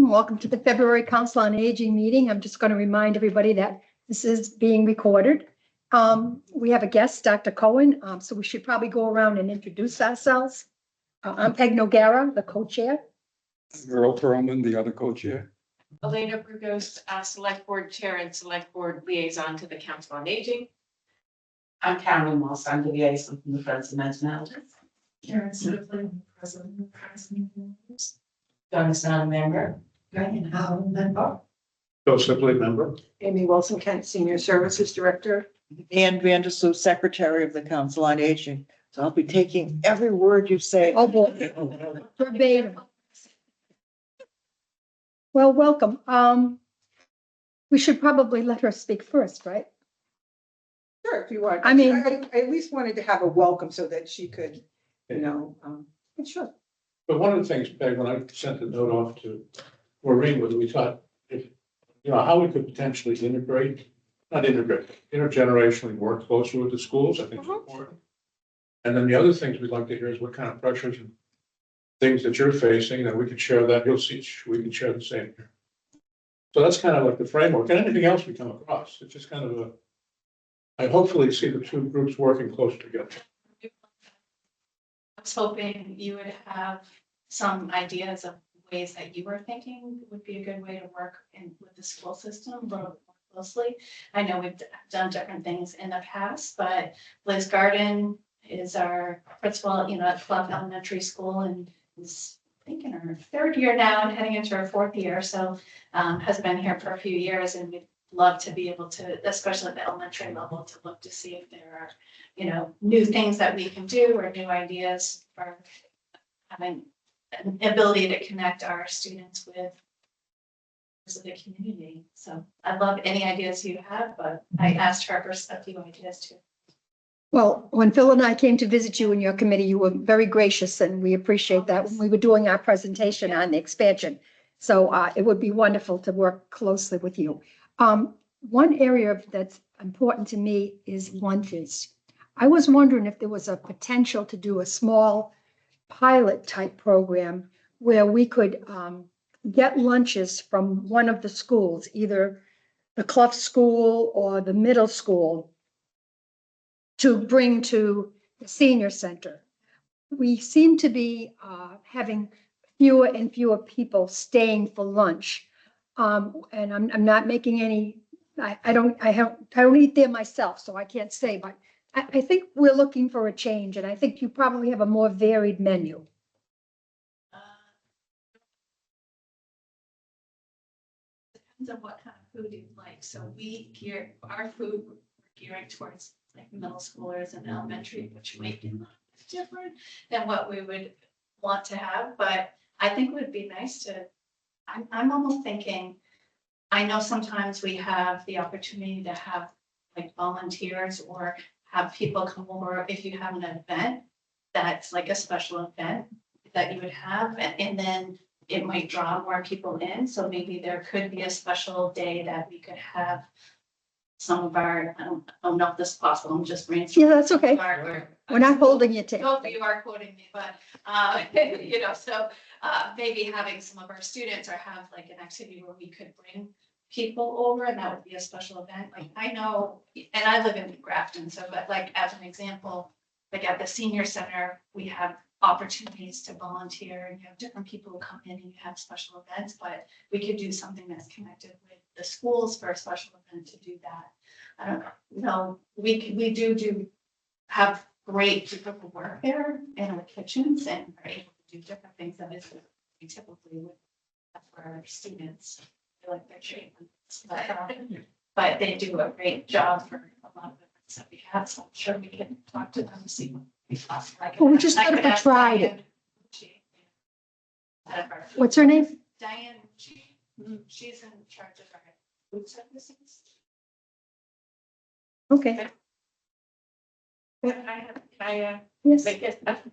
Welcome. Welcome to the February Council on Aging meeting. I'm just going to remind everybody that this is being recorded. We have a guest, Dr. Cohen, so we should probably go around and introduce ourselves. I'm Peg Nogara, the co-chair. Earl Perlman, the other co-chair. Elena Burgos, Select Board Chair and Select Board Liaison to the Council on Aging. I'm Carolyn Moss, I'm the liaison from the Friends of Men's Elders. Karen Siflin, president. Donna is not a member. Diane Howell, member. Bill Sibley, member. Amy Wilson Kent, senior services director. Ann Vandersloot, Secretary of the Council on Aging. So I'll be taking every word you say. Oh, boy. Verbatim. Well, welcome. We should probably let her speak first, right? Sure, if you want. I mean- I at least wanted to have a welcome so that she could, you know, sure. But one of the things, Peg, when I sent the note off to Maureen, was we thought if, how we could potentially intergenerationally work closer with the schools, I think is important. And then the other things we'd like to hear is what kind of pressures and things that you're facing, that we can share that, you'll see, we can share the same here. So that's kind of like the framework, and anything else we come across, it's just kind of I hopefully see the two groups working closer together. I was hoping you would have some ideas of ways that you were thinking would be a good way to work with the school system a little more closely. I know we've done different things in the past, but Liz Garden is our principal, at Clough Elementary School, and is I think in her third year now and heading into her fourth year. So has been here for a few years, and we'd love to be able to, especially at the elementary level, to look to see if there are, new things that we can do or new ideas for having an ability to connect our students with the community. So I'd love any ideas you have, but I asked her for a few ideas too. Well, when Phil and I came to visit you in your committee, you were very gracious, and we appreciate that when we were doing our presentation on the expansion. So it would be wonderful to work closely with you. One area that's important to me is lunches. I was wondering if there was a potential to do a small pilot type program where we could get lunches from one of the schools, either the Clough School or the middle school, to bring to the senior center. We seem to be having fewer and fewer people staying for lunch. And I'm not making any, I don't eat there myself, so I can't say, but I think we're looking for a change, and I think you probably have a more varied menu. Depends on what kind of food you like. So our food, we're gearing towards like middle schoolers and elementary, which might be different than what we would want to have. But I think it would be nice to, I'm almost thinking, I know sometimes we have the opportunity to have like volunteers or have people come over if you have an event that's like a special event that you would have, and then it might draw more people in. So maybe there could be a special day that we could have some of our, I don't know if this is possible, I'm just brainstorming. Yeah, that's okay. We're not holding you to. No, you are quoting me, but, so maybe having some of our students or have like an activity where we could bring people over, and that would be a special event. Like I know, and I live in Grafton, so, but like as an example, like at the senior center, we have opportunities to volunteer, and you have different people who come in and you have special events, but we could do something that's connected with the schools for a special event to do that. I don't know, we do have great people who work there in our kitchens and are able to do different things that is we typically would have for our students. I like their treatments, but they do a great job for a lot of events that we have. So I'm sure we can talk to them and see what we possibly like. Well, we just got to try it. What's her name? Diane. She's in charge of our food services. Okay. I Yes. make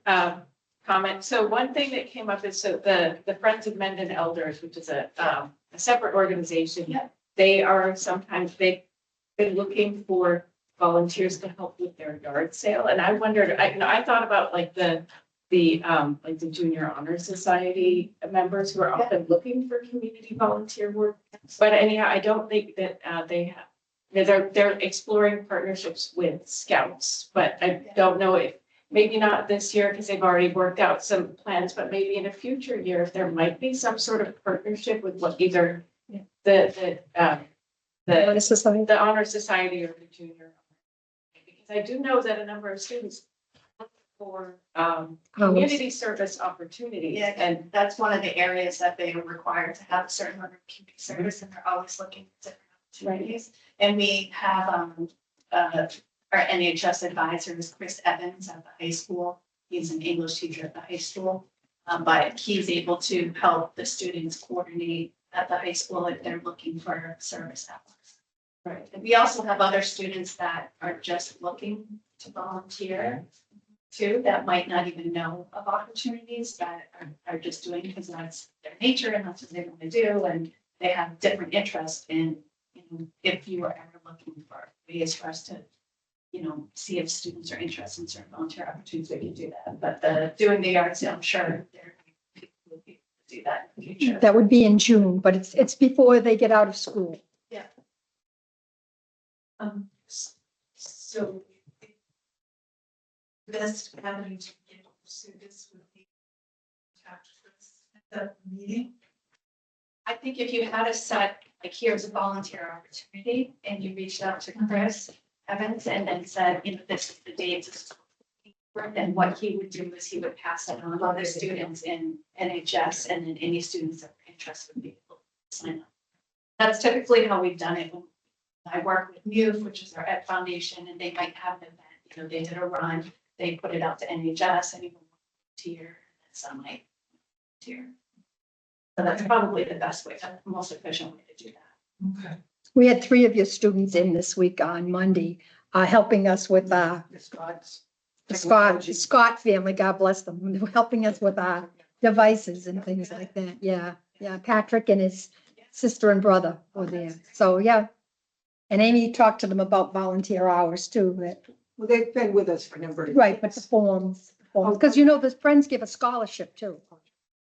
a comment. So one thing that came up is the Friends of Mendon Elders, which is a separate organization. Yeah. They are sometimes they've been looking for volunteers to help with their yard sale, and I wondered. I thought about like the the, like the Junior Honor Society members who are often looking for community volunteer work. But anyhow, I don't think that, they have, they're exploring partnerships with Scouts, but I don't know if, maybe not this year because they've already worked out some plans, but maybe in a future year, if there might be some sort of partnership with what either the Honor Society. the Honor Society or the Junior. Because I do know that a number of students look for community service opportunities. Yeah, and that's one of the areas that they are required to have a certain amount of community service, and they're always looking at different opportunities. And we have our NHS advisor is Chris Evans at the high school. He's an English teacher at the high school, but he's able to help the students coordinate at the high school if they're looking for service hours. Right. And we also have other students that are just looking to volunteer too, that might not even know of opportunities that are just doing because that's their nature and that's what they want to do. And they have different interests in, you know, if you are ever looking for ways for us to, you know, see if students are interested in certain volunteer opportunities, we can do that. But doing the yard sale, I'm sure there will be people to do that in the future. That would be in June, but it's before they get out of school. So best avenue to get pursue this would be the meeting. I think if you had a set, like here's a volunteer opportunity and you reached out to Chris Evans and then said, you know, this is the dates. This is then what he would do is he would pass it on to other students in NHS, and then any students that are interested would be able to sign up. That's typically how we've done it. When I work with MUF, which is our Ed Foundation, and they might have an event, you know, they did a run, they put it out to NHS, anyone volunteer, and some might volunteer. So that's probably the best way, the most efficient way to do that. Okay. We had 3 of your students in this week on Monday, helping us with The Scots. the Scott family, God bless them, helping us with our devices and things like that. Yeah, yeah. Patrick and his sister and brother were there. So, yeah. And Amy talked to them about volunteer hours too. Well, they've been with us for a number of years. Right, but the forms, because you know, the Friends give a scholarship too.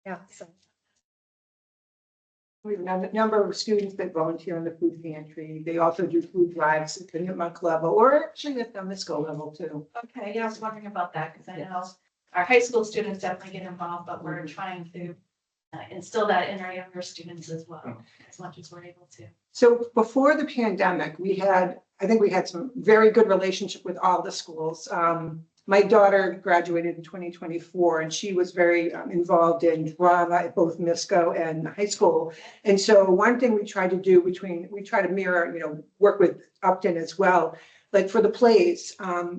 Yeah, so. We have a number of students that volunteer in the food pantry. They also do food drives at the Nipmuc level, or actually at the Misco level too. Okay, yeah, I was wondering about that, because I know our high school students definitely get involved, but we're trying to instill that in our younger students as well, as much as we're able to. So before the pandemic, I think we had some very good relationship with all the schools. My daughter graduated in 2024 and she was very involved in drama at both Misco and high school. And so one thing we try to do we try to mirror, you know, work with Upton as well. Like for the plays,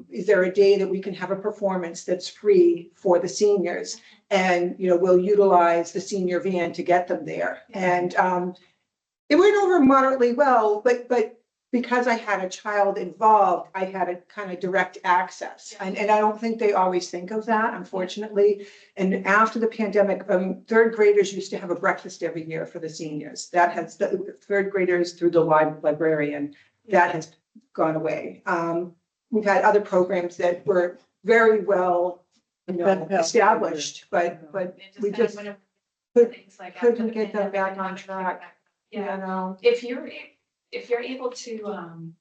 is there a day that we can have a performance that's free for the seniors? And, you know, we'll utilize the senior van to get them there. And it went over moderately well, but because I had a child involved, I had a kind of direct access. And I don't think they always think of that, unfortunately. And after the pandemic, 3rd graders used to have a breakfast every year for the seniors. That has, the 3rd graders through the librarian, that has gone away. We've had other programs that were very well, you know, established, but we just couldn't get them back on track. You Yeah, know, if you're able to,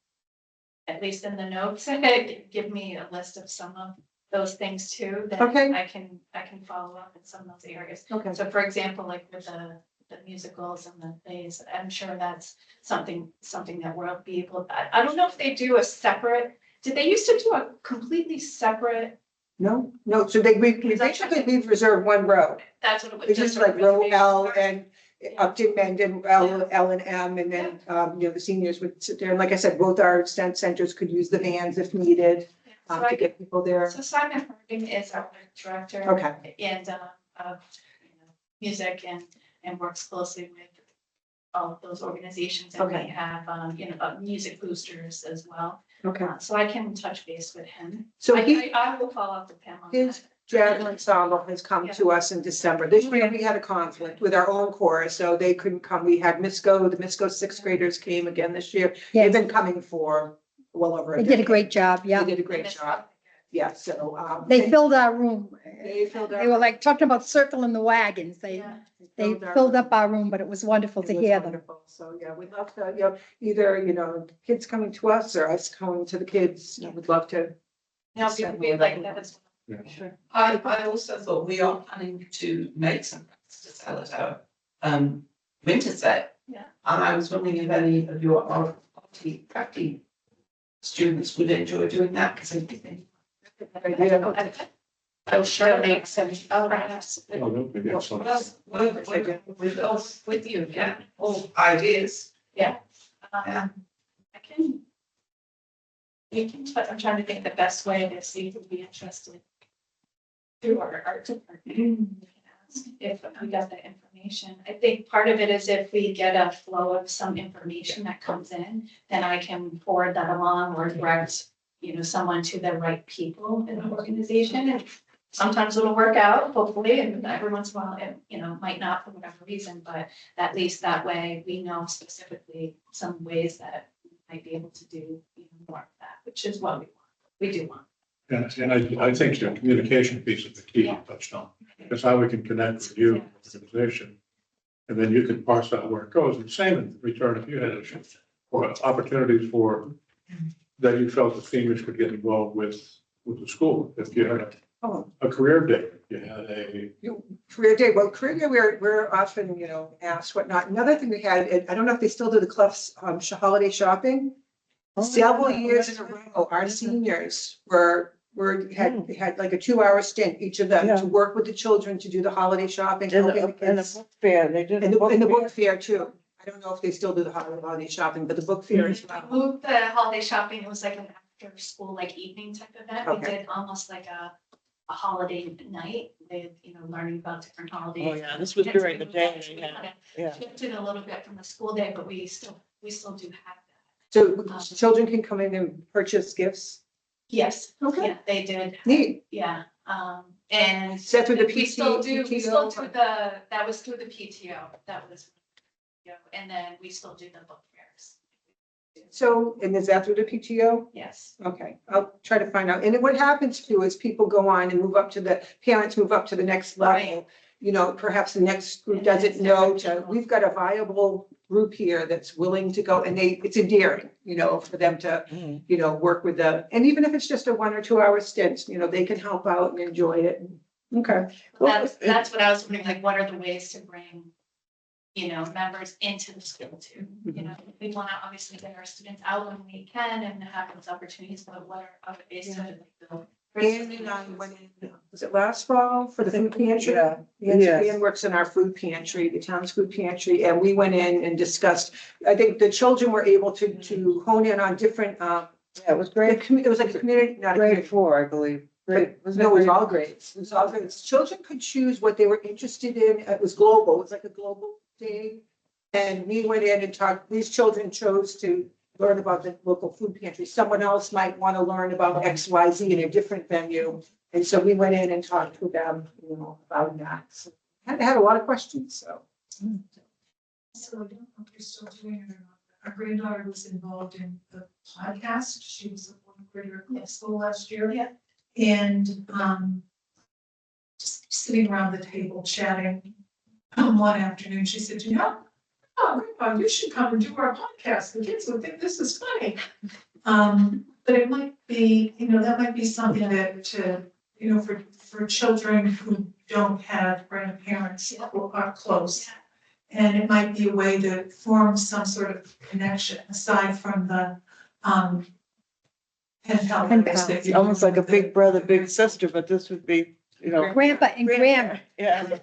at least in the notes, give me a list of some of those things too, that Okay. I can follow up in some of those areas. okay. So for example, like with the musicals and the plays, I'm sure that's something that we'll be able, I don't know if they do a separate, did they used to do a completely separate? No, so we've reserved one row. That's what it was. It's just like row L and up to Mendon, L and M, and then, you know, the seniors would sit there. And like I said, both our extent centers could use the vans if needed, So to get people there. So Simon Harding is our director. Okay. And of music and works closely with all of those organizations. And Okay. we have, music boosters as well. Okay, So I can touch base with him. so I will follow up with him on his that. jazz ensemble has come to us in December. This year we had a conflict with our own chorus, so they couldn't come. We had the Misco 6th graders came again this year. They've Yes, been coming for well over a they decade. did a great job. They Yeah. did a great job. Yeah, so, They filled our room. They filled our They were like talking about circling the wagons. They our filled room. up our room, but it was wonderful to It was hear them. wonderful. So, yeah, we'd love to, either, kids coming to us or us coming to the kids. We'd love to. Now, we like that as well. Yeah. I also thought we are planning to make some plans to sell at our winter set. Yeah. And I was wondering if any of your crafty students would enjoy doing that, because I think I'll donate some crafts. Oh, that would be excellent. with you, yeah, all ideas. I can. But I'm trying to think the best way to see who would be interested. Through our art department. We can ask if we got the information. I think part of it is if we get a flow of some information that comes in, then I can forward that along or direct, someone to the right people in the organization. And sometimes it'll work out, hopefully, and every once in a while, it, might not for whatever reason, but at least that way we know specifically some ways that we might be able to do even more of that, which is what we want. We do want. And I think the communication piece is the key you touched on. That's how we can connect with you, the organization. And then you can parse out where it goes. And same in return, if you had issues or opportunities that you felt the seniors could get involved with the school. If you had a career day, you had a. Career day, career day, we're often, asked whatnot. Another thing we had, and I don't know if they still do the Clough's holiday shopping. Several years in a row, our seniors had like a 2-hour stint, each of them, to work with the children to do the holiday shopping. And helping the the kids. book fair, they did. And the book fair too. I don't know if they still do the holiday shopping, but the book fair as well. Moved the holiday shopping, it was like an after school, like evening type event. We Okay. did almost like a holiday night with, learning about different holidays. Oh, yeah, this was during the day, yeah. Shifted a little bit from the school day, but we still do have that. So children can come in and purchase gifts. Yes, Okay. yeah, they did, Neat. yeah, and. Is that through the We still do, we still PTO? do that was through the PTO, that was, and then we still do the book fairs. So, and is that through the PTO? Yes. Okay, I'll try to find out. And what happens too is people go on and parents move up to the next level. Perhaps the next group doesn't know we've got a viable group here that's willing to go and it's endearing, for them to, work with and even if it's just a 1 or 2 hour stint, they can help out and enjoy it. Okay. That's what I was wondering, like, what are the ways to bring, members into the school too? We want to obviously get our students out when we can and have those opportunities, but what are other ways to like build? And I went in, was it last fall for the food pantry? Yeah. Ann works in our food pantry, the town's food pantry, and we went in and discussed, I think the children were able to hone in on different, Yeah, it was great. it was like a community, not a Grade community. 4, I believe. But no, it was all grades. It was all grades. Children could choose what they were interested in. It was global. It was like a global day. And we went in and talked, these children chose to learn about the local food pantry. Someone else might want to learn about XYZ in a different venue. And so we went in and talked to them, about that. So I had a lot of questions, so. So I don't know if you're still doing it or not. Our granddaughter was involved in the podcast. She was a 4th grader at school last year. Yeah. And just sitting around the table chatting. One afternoon, she said, Grandpa, you should come and do our podcast. The kids would think this is funny. But it might be, that might be something that for children who don't have grandparents who are close. And it might be a way to form some sort of connection aside from the pen pal. It's almost like a big brother, big sister, but this would be, Grandpa and grandma. Yeah.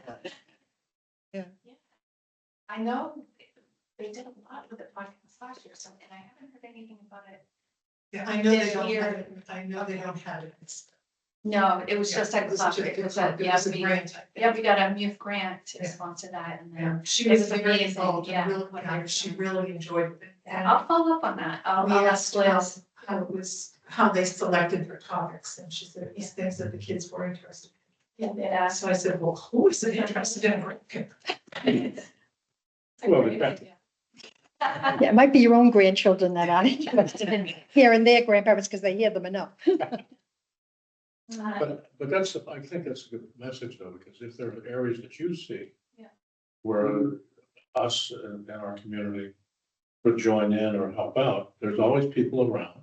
I know they did a lot with the podcast last year, and I haven't heard anything about it. Yeah, I know they This don't year. have it. I know they don't have it. No, it was just a It was club. just- It was it was a we grant, I think. Yeah, we got a MUF grant to Yeah. sponsor that, and Yeah, then she It was was very amazing, involved, yeah, and really, what yeah, they're she doing. really enjoyed it. And I'll follow up on that. I'll we ask asked her Liz. how they selected their topics, and she said it was things that the kids were interested Yeah, they'd in. ask. So I said, well, who is interested in grandkids? Well, depends. Yeah, it might be your own grandchildren that are interested in hearing their grandparents because they hear them enough. But that's, I think that's a good message though, because if there are areas that you see. Yeah. Where us and our community would join in or help out, there's always people around.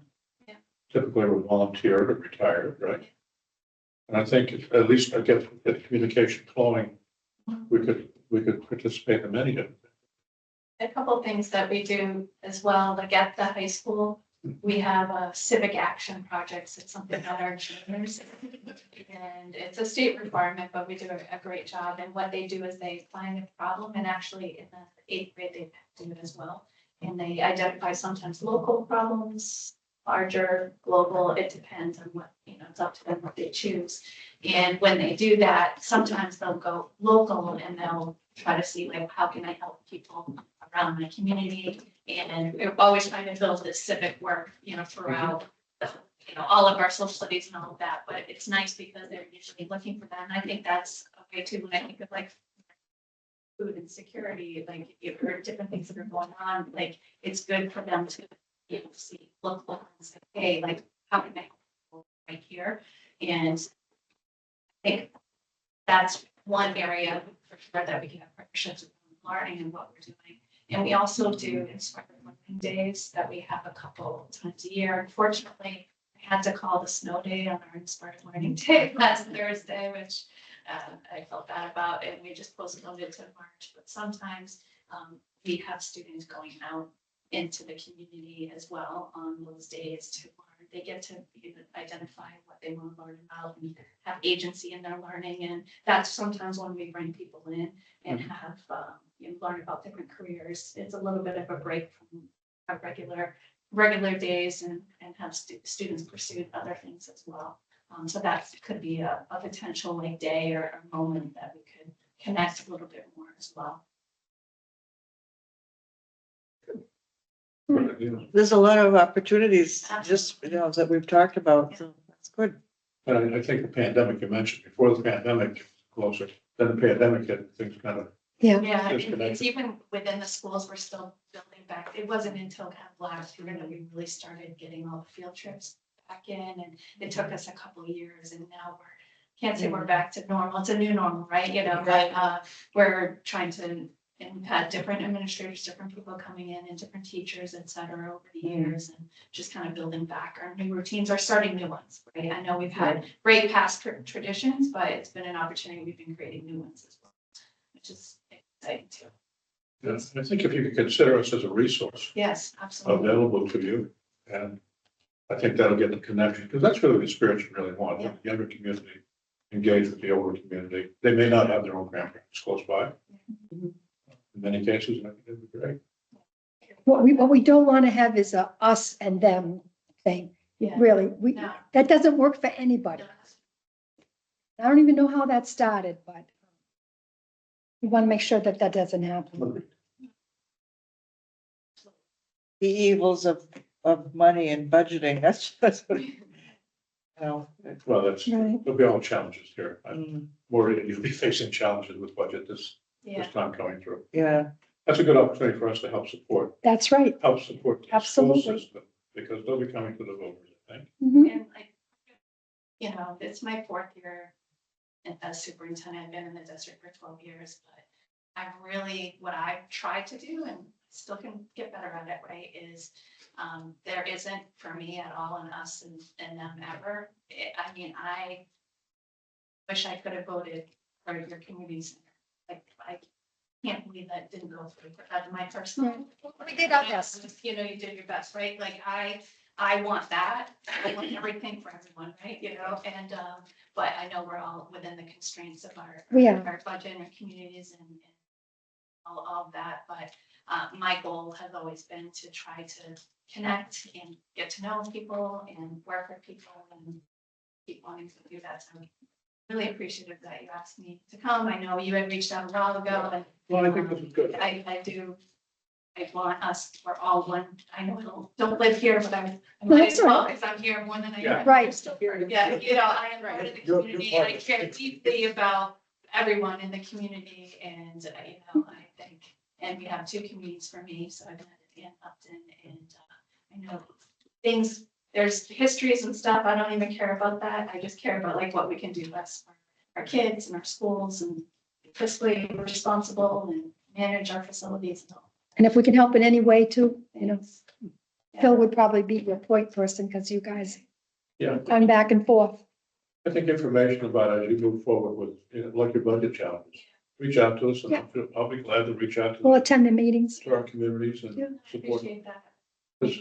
Yeah. Typically we're volunteered or retired, right? And I think if at least I get the communication flowing, we could participate in many different. A couple of things that we do as well, like at the high school, we have a civic action projects. It's something that our juniors. And it's a state requirement, but we do a great job. And what they do is they find a problem, and actually in the 8th grade, they do it as well. And they identify sometimes local problems, larger, global, it depends on what, it's up to them what they choose. And when they do that, sometimes they'll go local and they'll try to see like, how can I help people around my community? And we're always trying to build this civic work, throughout, all of our social studies and all of that. But it's nice because they're usually looking for that. And I think that's a way too, when I think of like food insecurity, like if there are different things that are going on, like it's good for them to see, look and say, hey, like how can I help right here? And I think that's one area for sure that we can have partnerships with learning and what we're doing. And we also do inspired learning days that we have a couple times a year. Unfortunately, I had to call the snow day on our inspired learning day last Thursday, which I felt bad about, and we just postponed it to March. But sometimes we have students going out into the community as well on those days to learn. They get to identify what they want to learn about and have agency in their learning. And that's sometimes when we bring people in and have learn about different careers. It's a little bit of a break from our regular days and have students pursue other things as well. So that could be a potential like day or a moment that we could connect a little bit more as well. There's a lot of opportunities just, that we've talked about, so that's good. And I think the pandemic you mentioned, before the pandemic gets closer, then the pandemic hit, things kind of. Yeah, It's and it's connected. even within the schools, we're still building back. It wasn't until kind of last year that we really started getting all the field trips back in, and it took us a couple of years, and now can't say we're back to normal. It's a new normal, right? But we're trying to, and we've had different administrators, different people coming in and different teachers, et cetera, over the years, and just kind of building back our new routines or starting new ones, right? I know we've had great past traditions, but it's been an opportunity. We've been creating new ones as well, which is exciting too. Yeah, I think if you could consider us as a resource Yes, absolutely. available to you, and I think that'll get the connection, because that's really the spirit you really want, Yeah. the younger community engage with the older community. They may not have their own grandparents close by. In many cases, and I think that'd be great. What we don't want to have is a us and them thing. Yeah. Really, No. that doesn't work for anybody. I don't even know how that started, but we want to make sure that that doesn't happen. The evils of money and budgeting, that's what, Well, that's, Right. there'll be all challenges here. mm, More, you'll be facing challenges with budget this Yeah, time coming through. yeah, That's a good opportunity for us to help support the That's right. school Absolutely. system, because they'll be coming to the voters, I think. Mhm. and it's my 4th year as superintendent. I've been in the district for 12 years, but what I've tried to do and still can get better at it, right, is there isn't for me at all an us and them ever. I wish I could have voted for your community center. Like, I can't believe that didn't go through. That's my personal. We did our best. You did your best, right? Like, I want that. I want everything for everyone, right? And, but I know we're all within the constraints of our budget and our communities and all of that. But my goal has always been to try to connect and get to know people and work with people and keep wanting to do that. So I'm really appreciative that you asked me to come. I know you had reached out a while ago, and Well, I think this is good. I want us, we're all one. I know I don't live here, but I No, might that's as well, right. because I'm here more than I. Yeah. Right. I'm still here. Yeah, I am part of the You're community. part I of it. care deeply about everyone in the community, and I think, and we have 2 communities for me, so I've been in Upton, and I know things there's histories and stuff. I don't even care about that. I just care about like what we can do best for our kids and our schools and fiscally responsible and manage our facilities and all. And if we can help in any way too, Yeah. Phil would probably be your point person because you guys Yeah, going back and forth. I think information about it as you move forward with, like your budget challenges. Reach out to us and I'll be glad to reach out We'll to attend the meetings. our communities Yeah. and support. Appreciate that. This-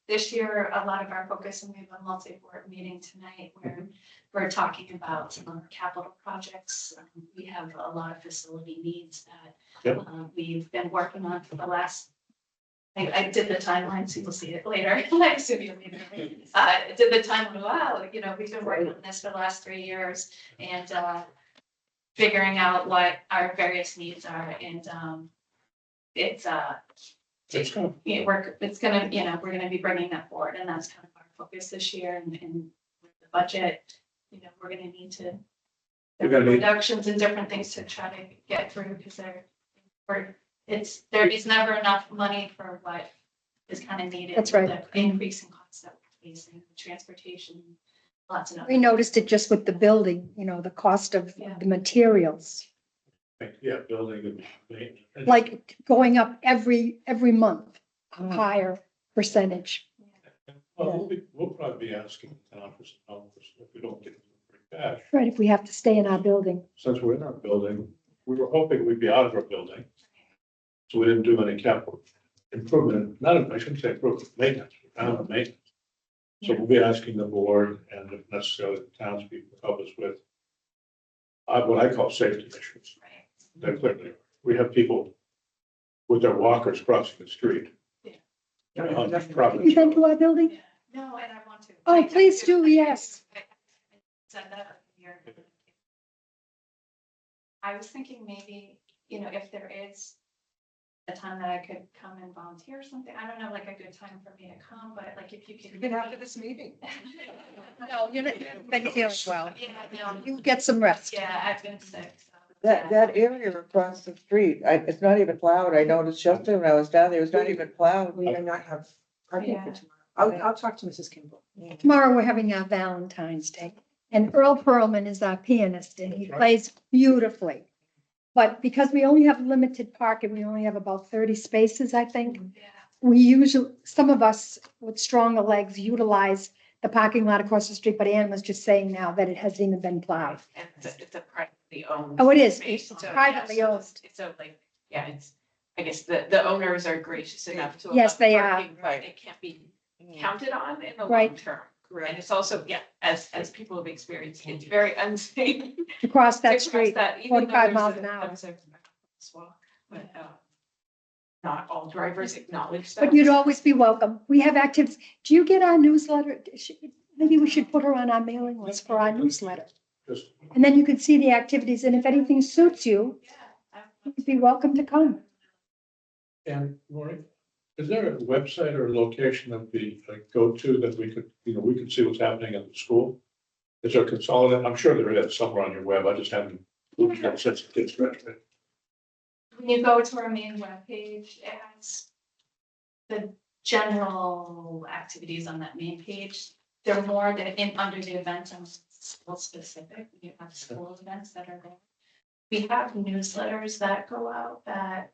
This year, a lot of our focus, and we have a multi-board meeting tonight where we're talking about some of our capital projects. We have a lot of facility needs that Yep. we've been working on for the last, I did the timeline, so you'll see it later. I assume you'll need it. I did the timeline, wow, we've been working on this for the last 3 years and figuring out what our various needs are and it's It's kind of, we're gonna be bringing that forward, and that's kind of our focus this year, and with the budget, we're gonna need to. You're gonna need- Reductions and different things to try to get through, because there is never enough money for what is kind of needed. That's right. The increase in costs that we're facing, transportation, lots of other. We noticed it just with the building, the cost of Yeah. the materials, building and maintenance. like going up every month, a higher percentage. Well, we'll probably be asking the town for some help if we don't get free cash. Right, if we have to stay in our building. Since we're in our building, we were hoping we'd be out of our building. So we didn't do any capital improvement, I shouldn't say improvement, maintenance, maintenance. So we'll be asking the board and if necessarily the townspeople to help us with what I call safety issues. Right. They're clearly, we have people with their walkers crossing the street. Yeah. On Have Providence you been Road. to our building? No, and I want to. Oh, please do, yes. I said that here. I was thinking maybe, if there is a time that I could come and volunteer or something, I don't know, like a good time for me to come, but like if you could. Even after this meeting. No, you're not, been feeling well. Yeah, no, You get some rest. yeah, I've been sick, so. That area across the street, it's not even plowed. I noticed yesterday when I was down there, it was not even plowed. We may not have parking for Yeah. tomorrow. I'll talk to Mrs. Kimball. Tomorrow we're having our Valentine's Day, and Earl Perlman is our pianist, and he That's right. plays beautifully. But because we only have limited parking, we only have about 30 spaces, I think. Yeah. We usually, some of us with stronger legs utilize the parking lot across the street, but Ann was just saying now that it hasn't even been plowed. And it's a privately owned. Oh, it is. space, It's so, yeah, privately so owned. it's so like, yeah, I guess the owners are gracious enough to. Yes, allow they are. parking, but it can't be counted on in the long Right. term. And it's also, as people have experienced, it's very unsafe. To cross to that cross street, that, even though 45 there's miles a- an hour. there's a crosswalk, but, not all drivers acknowledge that. But you'd always be welcome. We have activities. Do you get our newsletter? Maybe we should put her on our mailing list for our newsletter. Just, And then you can see the activities, and if anything suits you, Yeah. you'd be welcome to come. and Maureen, is there a website or a location that we go to that we could see what's happening at the school? Is there a consolidated, I'm sure there is somewhere on your web, I just haven't. looked at it since it's registered. When you go to our main webpage, it has the general activities on that main page. They're more under the events and school specific. We have school events that are there. We have newsletters that go out that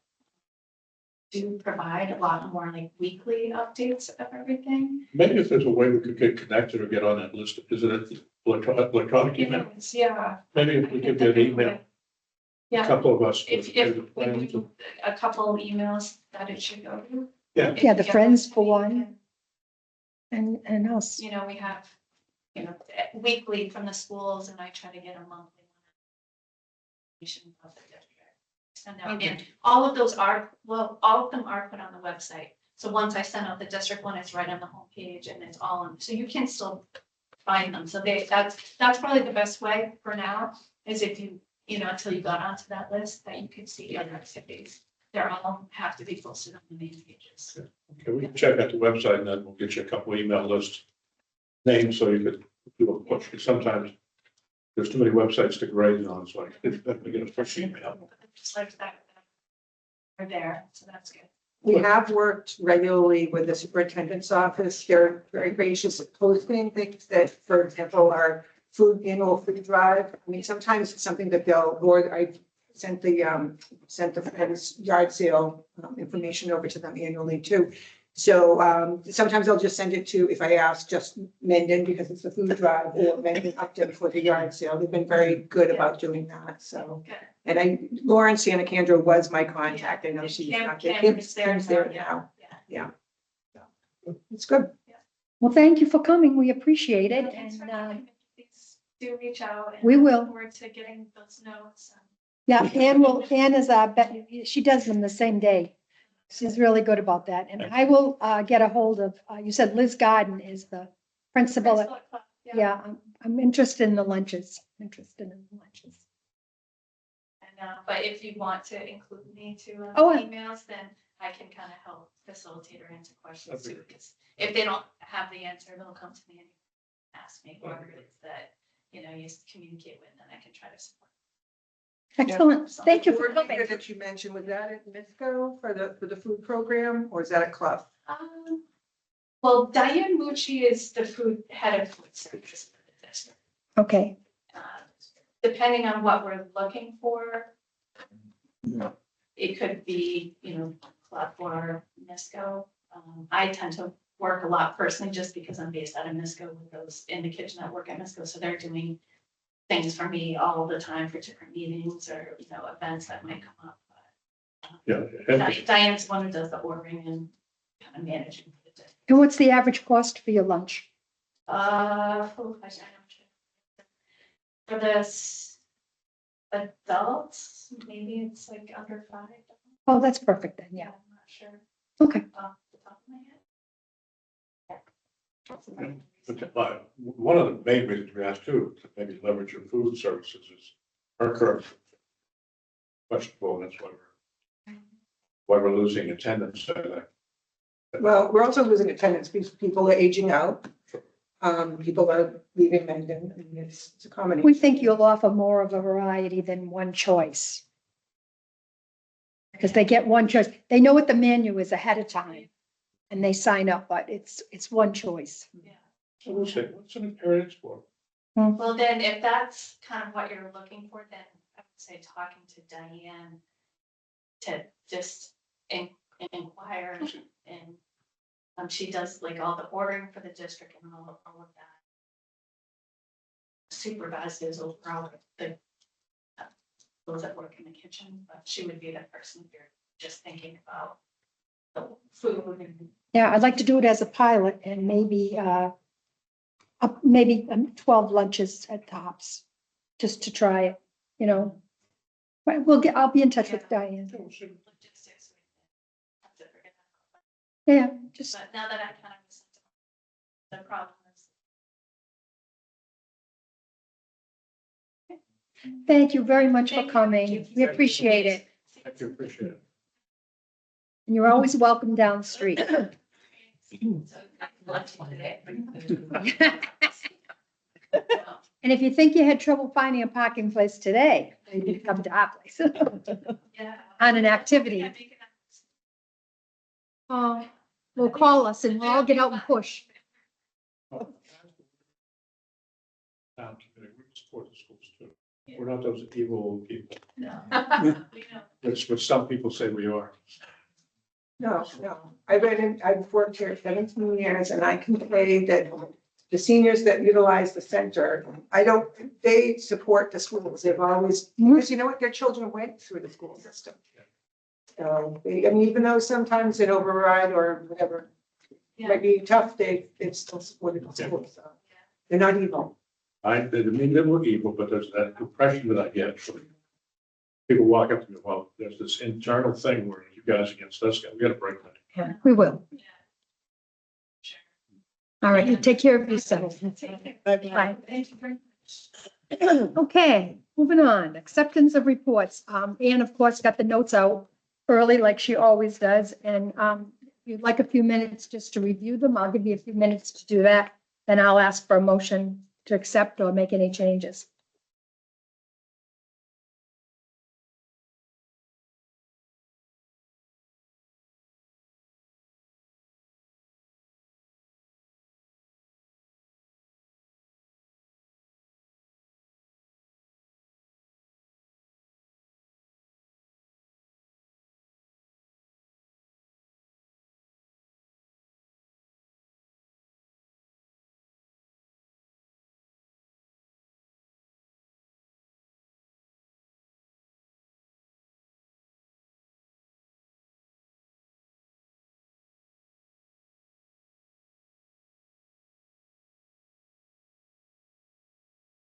do provide a lot more like weekly updates of everything. Maybe if there's a way we could get connected or get on that list, is it electronic email? Yeah. Maybe if we could get email, a Yeah, couple of us. if we do a couple emails that it should go to. Yeah. If Yeah, you the get friends those for to me, one. And us. we have, weekly from the schools, and I try to get a monthly one. Of the district. Send out, and all of those are, all of them are put on the website. So once I send out the district one, it's right on the homepage and it's all on, so you can still find them. So that's probably the best way for now, is if you, until you got onto that list, that you can see other activities. They're all have to be posted on the main pages. Okay, we can check out the website and then we'll get you a couple of email lists. Names so you could do a push, because sometimes there's too many websites to grade on, so I get a push email. Just like that are there, so that's good. We have worked regularly with the superintendent's office. They're very gracious at posting things that, for example, our annual food drive. I mean, sometimes it's something that or I sent the friends yard sale information over to them annually too. So sometimes I'll just send it to, if I ask, just Mendon because it's a food drive, or Mendon Upton for the yard sale. They've been very good about doing that, so. Good. And Lauren Sanacandro was my contact. I know she's not there. Kim's there Kim's there now, now. It's good. Well, thank you for coming. We appreciate it. Thanks for And, having me. Please do reach out. And we I will. look forward to getting those notes. yeah, Ann is, she does them the same day. She's really good about that. And I will, get a hold of, you said Liz Garden is the principal. Yeah, I'm interested in the lunches, And, but if you want to include me to Oh, emails, then I can kind of help facilitate or answer questions too. Because if they don't have the answer, they'll come to me and ask me whoever it is that, you communicate with, and I can try to support. Excellent. Thank you for Coordinator coming. that you mentioned, was that at MISCO for the food program, or is that at Clough? Well, Diane Mucci is the head of food service for the district. Okay, Depending on what we're looking for, it could be, Club or NISCO. I tend to work a lot personally just because I'm based out of NISCO with those in the kitchen that work at NISCO. So they're doing things for me all the time for different meetings or, events that might come up. Diane's one who does the ordering and kind of managing the day. and what's the average cost for your lunch? For this adults, maybe it's like under $5. Oh, that's perfect then, yeah. I'm not sure Okay, off the top of my head. But one of the main reasons we asked too, to maybe leverage your food services is our current questionable, and that's why we're losing attendance. Well, we're also losing attendance because people are aging out. People are leaving Mendon, and it's a combination. we think you'll offer more of a variety than one choice. Because they get one choice. They know what the menu is ahead of time and they sign up, but it's one choice. So we'll say, what's an experience for? Well, then if that's kind of what you're looking for, then I would say talking to Diane to just inquire and she does like all the ordering for the district and all of that. Supervises overall those that work in the kitchen, but she would be the person if you're just thinking about the food and. Yeah, I'd like to do it as a pilot and maybe, maybe 12 lunches at tops, just to try it, But I'll be in touch with Diane. Logistics. Have to figure that out. Yeah, just, But now that I kind of listened to the problem is. thank you very much for Thank you. coming. We appreciate it. Thank you, appreciate it. And you're always welcome down the street. And if you think you had trouble finding a parking place today, maybe you come to our place Yeah. on an activity. Oh, well, call us and we'll all get out and push. Town committee, we support the schools too. We're not those evil people, which some people say we are. No. I've worked here 17 years, and I can say that the seniors that utilize the center, they support the schools. They've always, because you know what, their children went through the school system. So, even though sometimes it override or whatever, it might be tough, they've still supported the schools. So they're not evil. I didn't mean they were evil, but there's that impression that I get. People walk up to me, well, there's this internal thing where you guys against us, we gotta break that. Yeah, we will. All right, you take care of yourself. Bye. Thank you very much. Okay, moving on. Acceptance of reports. Ann, of course, got the notes out early like she always does. And if you'd like a few minutes just to review them, I'll give you a few minutes to do that. Then I'll ask for a motion to accept or make any changes.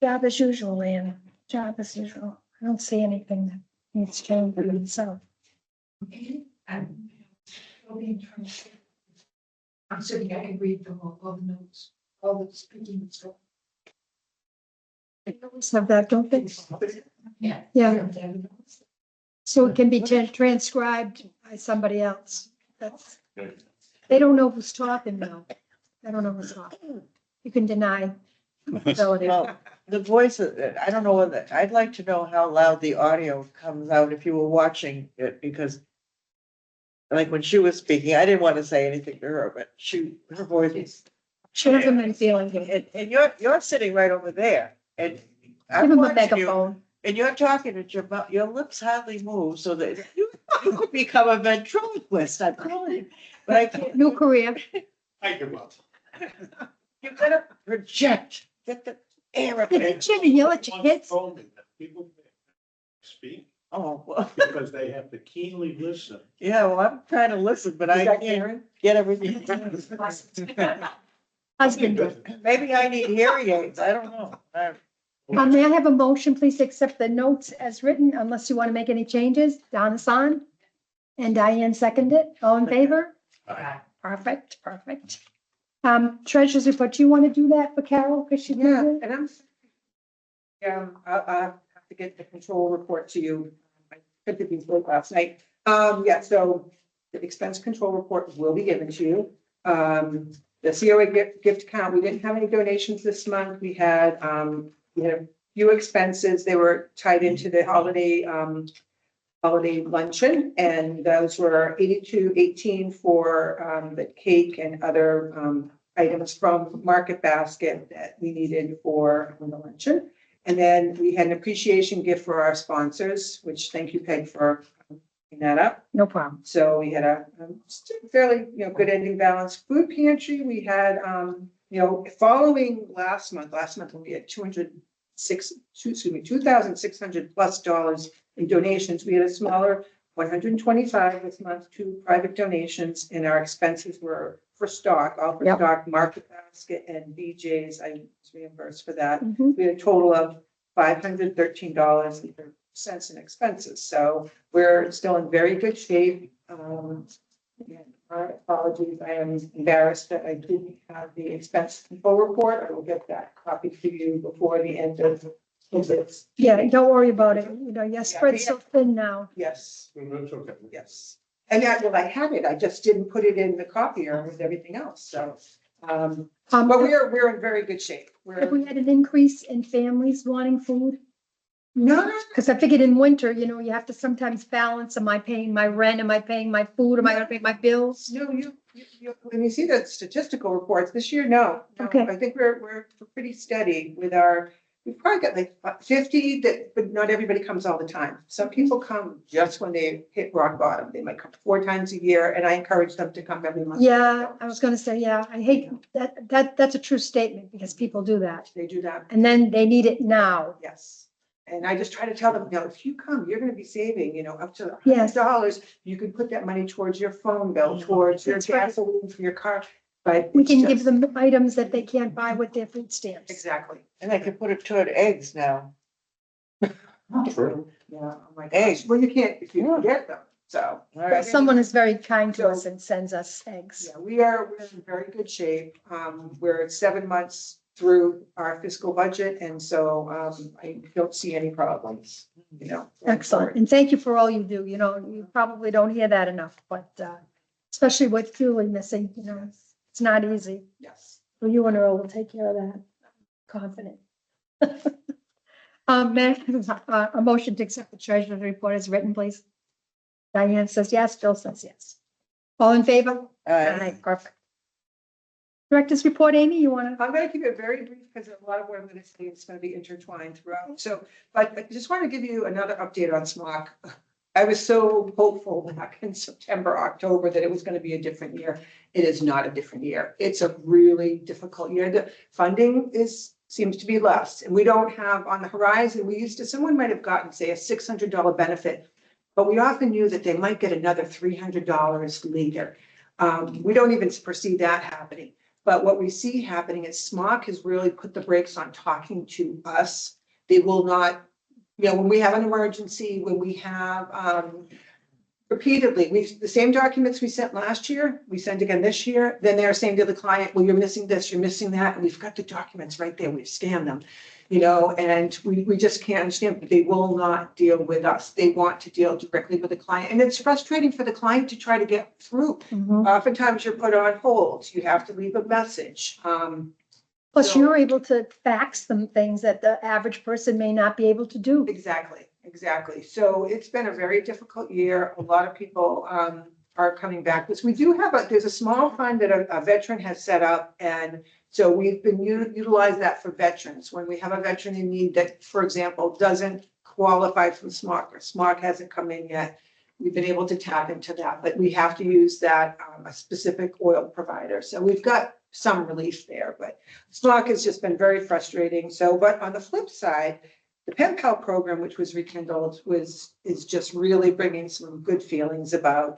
Job as usual, Ann. Job as usual. I don't see anything that needs changing, so. And it'll be in terms of- I'm sitting, I can read them all the notes, all the speaking and stuff. They always have that, don't they? Yeah. Yeah, so it can be transcribed by somebody else. That's, they don't know who's talking now. They don't know who's talking. You can deny ability. Well, the voice, I don't know whether, I'd like to know how loud the audio comes out if you were watching it, because like when she was speaking, I didn't want to say anything to her, but her voice was, She hasn't been feeling good. and you're sitting right over there, and Give I'm him a watching you, megaphone. and you're talking at your mouth, your lips hardly move, so that you could become a ventriloquist, I'm telling you. But I can't, New career. I give up. you gotta project, get the air up there. Jimmy, you let your kids. Told me that people speak Oh, well, because they have to keenly listen. yeah, well, I'm trying to listen, but I Is that can't Karen? get everything. Husband. Maybe I need hearing aids, I don't know. May I have a motion, please, to accept the notes as written, unless you want to make any changes? Donna San and Diane seconded it. All in favor? Aye. Perfect, perfect. Treasurer's report, do you want to do that for Carol? Because she Yeah, did it? and I'll have to get the control report to you. I put it before last night. Yeah, so the expense control report will be given to you. The COA gift account, we didn't have any donations this month. We had a few expenses. They were tied into the holiday luncheon, and those were 82.18 for the cake and other items from Market Basket that we needed for the luncheon. And then we had an appreciation gift for our sponsors, which thank you, Peg, for picking that up. No problem. So we had a fairly, good ending balance. Food pantry, we had, following last month when we had $2,600+ in donations, we had a smaller 125 this month, 2 private donations, and our expenses were for stock, all for Yep. stock, Market Basket and BJ's. I was reimbursed for that. Mhm. We had a total of $513.30 in expenses. So we're still in very good shape. My apologies, I am embarrassed that I didn't have the expense control report. I will get that copy to you before the end of this. Yeah, don't worry about it. Your spread's so thin now. Yes, That's okay. yes. And I had it. I just didn't put it in the copier with everything else. So, but we're in very good shape. Have we had an increase in families wanting food? No, Because I figured in winter, you have to sometimes balance, am I paying my rent? Am I paying my food? Am I gonna pay my bills? no, when you see the statistical reports this year, no. Okay. I think we're pretty steady with we've probably got like 50 but not everybody comes all the time. Some people come just when they hit rock bottom. They might come 4 times a year, and I encourage them to come every month. Yeah, I was gonna say, yeah, I hate that's a true statement because people do that. They do that, And then they need it now. yes. And I just try to tell them, if you come, you're gonna be saving, up to Yes. $100. You can put that money towards your phone bill, towards your That's right. gasoline for your car. But We it's can give just- them items that they can't buy with their food stamps. Exactly. And I could put it toward eggs now. True. Yeah, oh my gosh. Eggs. Well, you can't if you can get them, so. All But right. someone is very kind to us and sends us eggs. Yeah, we're in very good shape. We're 7 months through our fiscal budget, and so I don't see any problems, going Excellent. forward. And thank you for all you do. You probably don't hear that enough, but especially with Julie missing, it's not easy. Yes. Well, you and Earl will take care of that. Confident. May I have a motion to accept the treasurer's report as written, please? Diane says yes, Bill says yes. All in favor? Aye, perfect. Director's report, Amy, you want to? I'm going to keep it very brief because a lot of what I'm going to say is going to be intertwined throughout. So, but I just want to give you another update on SMOC. I was so hopeful back in September, October that it was going to be a different year. It is not a different year. It's a really difficult year. The funding seems to be less, and we don't have on the horizon. Someone might have gotten, say, a $600 benefit, but we often knew that they might get another $300 later. We don't even foresee that happening. But what we see happening is SMOC has really put the brakes on talking to us. They will not, when we have an emergency, when we have, repeatedly, the same documents we sent last year, we send again this year, then they're saying to the client, well, you're missing this, you're missing that, and we've got the documents right there, we've scanned them, and we just can't understand, but they will not deal with us. They want to deal directly with the client, and it's frustrating for the client to try to get through. Oftentimes you're put on hold, you have to leave a message. Plus, So- you're able to fax them things that the average person may not be able to do. Exactly. So it's been a very difficult year. A lot of people are coming back. Because we do have there's a small fund that a veteran has set up. And so we've been utilize that for veterans. When we have a veteran in need that, for example, doesn't qualify from SMOC or SMOC hasn't come in yet, we've been able to tap into that. But we have to use that, a specific oil provider. So we've got some relief there. But SMOC has just been very frustrating. So, but on the flip side, the Pen Pal program, which was rekindled, is just really bringing some good feelings about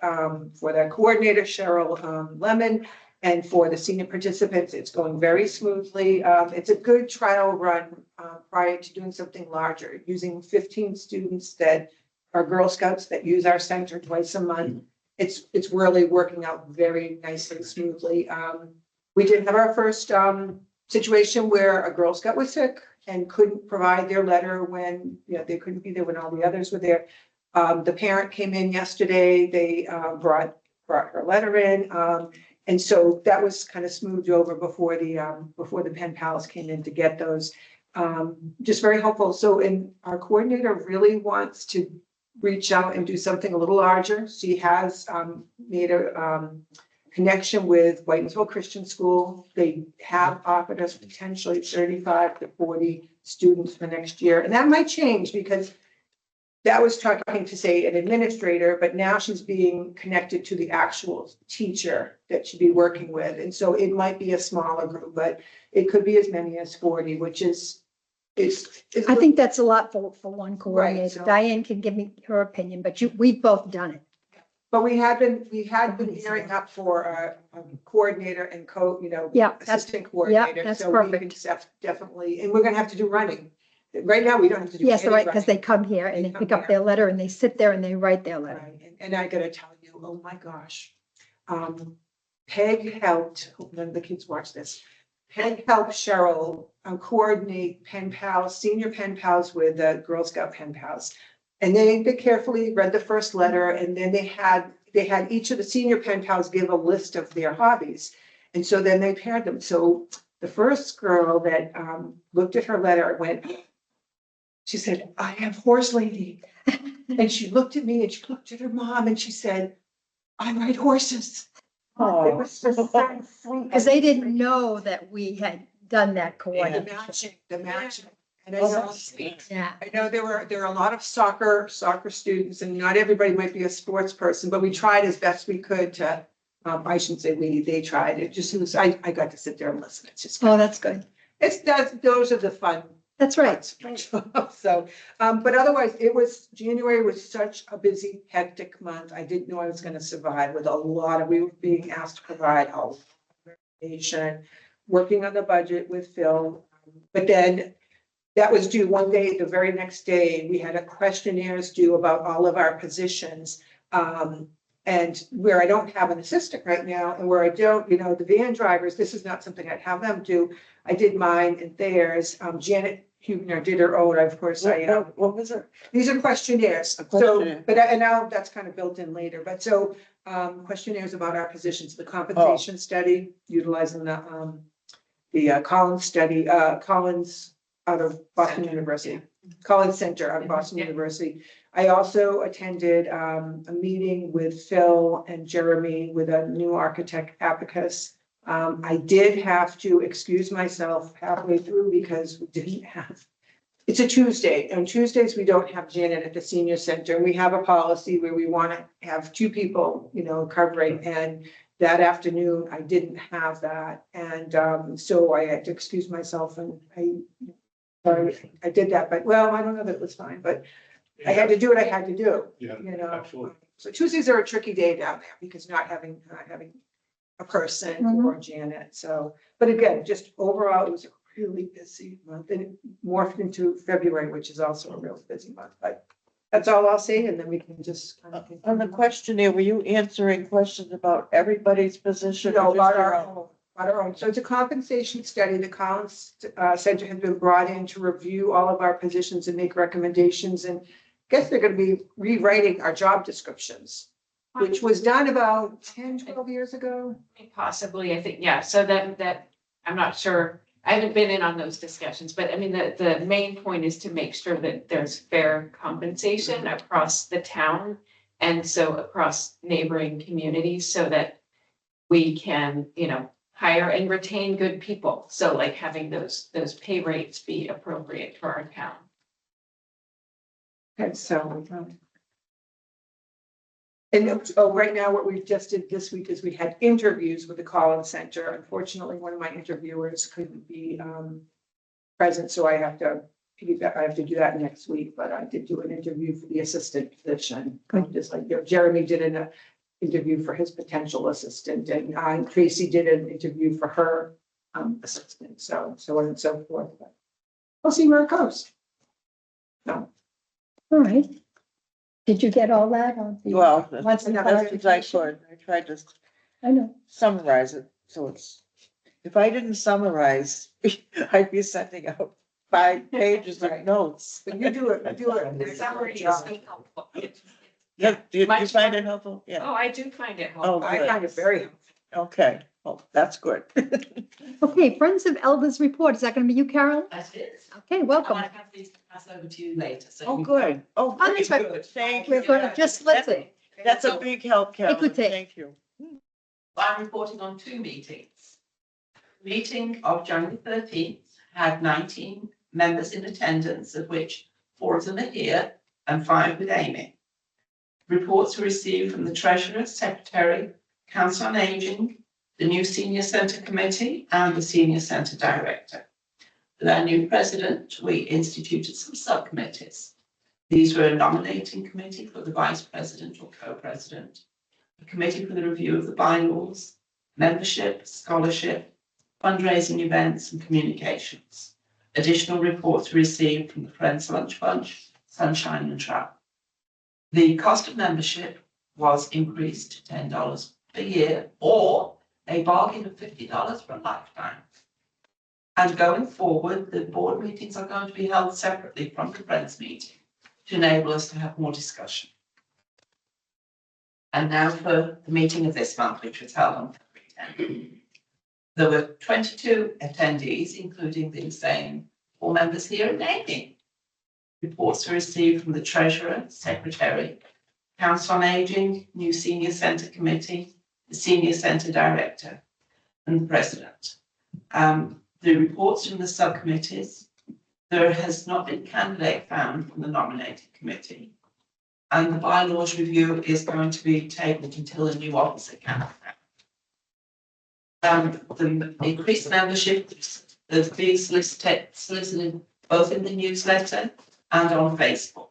for their coordinator, Cheryl Lemon, and for the senior participants. It's going very smoothly. It's a good trial run prior to doing something larger, using 15 students that are Girl Scouts that use our center twice a month. It's really working out very nicely and smoothly. We did have our first situation where a Girl Scout was sick and couldn't provide their letter when, they couldn't be there when all the others were there. The parent came in yesterday, they brought her letter in. And so that was kind of smoothed over before the pen pals came in to get those. Just very helpful. So, and our coordinator really wants to reach out and do something a little larger. She has made a connection with Whitensville Christian School. They have offered us potentially 35 to 40 students for next year. And that might change because that was talking to, say, an administrator, but now she's being connected to the actual teacher that she'd be working with. And so it might be a smaller group, but it could be as many as 40, which is I think that's a lot for one coordinator. so- Diane can give me her opinion, but we've both done it. But we had been gearing up for a coordinator and Yeah, that's, assistant coordinator. that's So we perfect. can definitely, and we're gonna have to do running. Right now, we don't have to do. Yes, any right, because running. they come here and They they come pick up here. their letter and they sit there and they write their letter. Right, and I gotta tell you, oh my gosh. Peg helped, hope none of the kids watch this. Peg helped Cheryl coordinate pen pals, senior pen pals with Girl Scout pen pals. And they carefully read the first letter, and then they had each of the senior pen pals give a list of their hobbies. And so then they paired them. So the first girl that looked at her letter went, she said, I have horse lady. And she looked at me and she looked at her mom and she said, I ride horses. It was just so sweet. Because they didn't know that we had done that The coordination. matching. And I Oh, know, that's sweet. Yeah, I know there are a lot of soccer students, and not everybody might be a sports person, but we tried as best we could to, I shouldn't say they tried. It just was, I got to sit there and listen. It's just, oh, that's good. those are the fun That's right. parts. So, but otherwise, January was such a busy, hectic month. I didn't know I was gonna survive with we were being asked to provide a lot of information, working on the budget with Phil. But then that was due one day, the very next day, we had a questionnaires due about all of our positions. And where I don't have an assistant right now, and where I don't, the van drivers, this is not something I'd have them do. I did mine and theirs. Janet Huebner did her own, of course, What was it? these are questionnaires. So, questionnaire. but and now that's kind of built in later, but so, questionnaires about our positions, the compensation study, utilizing the Collins study, Collins out of Boston University, Collins Center out of Boston University. I also attended a meeting with Phil and Jeremy with a new architect, Abacus. I did have to excuse myself halfway through because we didn't have, it's a Tuesday. On Tuesdays, we don't have Janet at the senior center. And we have a policy where we want to have two people, covering. And that afternoon, I didn't have that. And so I had to excuse myself, and I did that. But well, I don't know that it was fine, but I had to do what I had to do. Yeah, You know, absolutely. so Tuesdays are a tricky day down there because not having a person or Janet. So, but again, just overall, it was a really busy month and it morphed into February, which is also a really busy month, but that's all I'll say. And then we can just kind of. On the questionnaire, were you answering questions about everybody's position? No, or just about your our own? own, about our own. So it's a compensation study. The Collins Center has been brought in to review all of our positions and make recommendations. And I guess they're going to be rewriting our job descriptions, which was done about 10, 12 years ago. Possibly, I think, yeah, so that, I'm not sure, I haven't been in on those discussions, but I mean, the main point is to make sure that there's fair compensation across the town. And so across neighboring communities so that we can, hire and retain good people. So like having those pay rates be appropriate for our town. And so. And right now, what we just did this week is we had interviews with the Collins Center. Unfortunately, one of my interviewers couldn't be present, so I have to do that next week, but I did do an interview for the assistant position. Just like Jeremy did an interview for his potential assistant, and Tracy did an interview for her assistant, so on and so forth. But we'll see where it goes. No. All right. Did you get all that on the? Well, Once that's the as I could. I tried to I know. summarize it, so it's, if I didn't summarize, I'd be sending out 5 pages of Right. notes. But you do it. The summary is helpful. Yeah, do you Much find it helpful? Yeah, Oh, I do find it Oh, helpful. I find it very helpful. okay, well, that's good. Okay, Friends of Elders report. Is that going to be you, Carol? That is. Okay, I welcome. want to have these to pass over to you later, so. Oh, you- good. Oh, Oh, that's very right. good. Thank We're you. going to just listen. That's a big help, Carolyn. Écoutez. Thank you. I'm reporting on 2 meetings. Meeting of January 13th had 19 members in attendance, of which 4 of them are here and 5 with Amy. Reports were received from the Treasurer, Secretary, Council on Aging, the new Senior Centre Committee and the Senior Centre Director. With our new president, we instituted some subcommittees. These were a nominating committee for the vice president or co-president, a committee for the review of the bylaws, membership, scholarship, fundraising events and communications. Additional reports were received from the Friends Lunch Bunch, Sunshine and Travel. The cost of membership was increased to $10 per year or a bargain of $50 for a lifetime. And going forward, the board meetings are going to be held separately from the Friends meeting to enable us to have more discussion. And now for the meeting of this month, which was held on February 10th. There were 22 attendees, including the same 4 members here in Amy. Reports were received from the Treasurer, Secretary, Council on Aging, new Senior Centre Committee, the Senior Centre Director, and the President. The reports from the subcommittees, there has not been candidate found from the nominating committee. And the bylaws review is going to be tabled until a new officer can be found. The increased membership, the fees solicited both in the newsletter and on Facebook.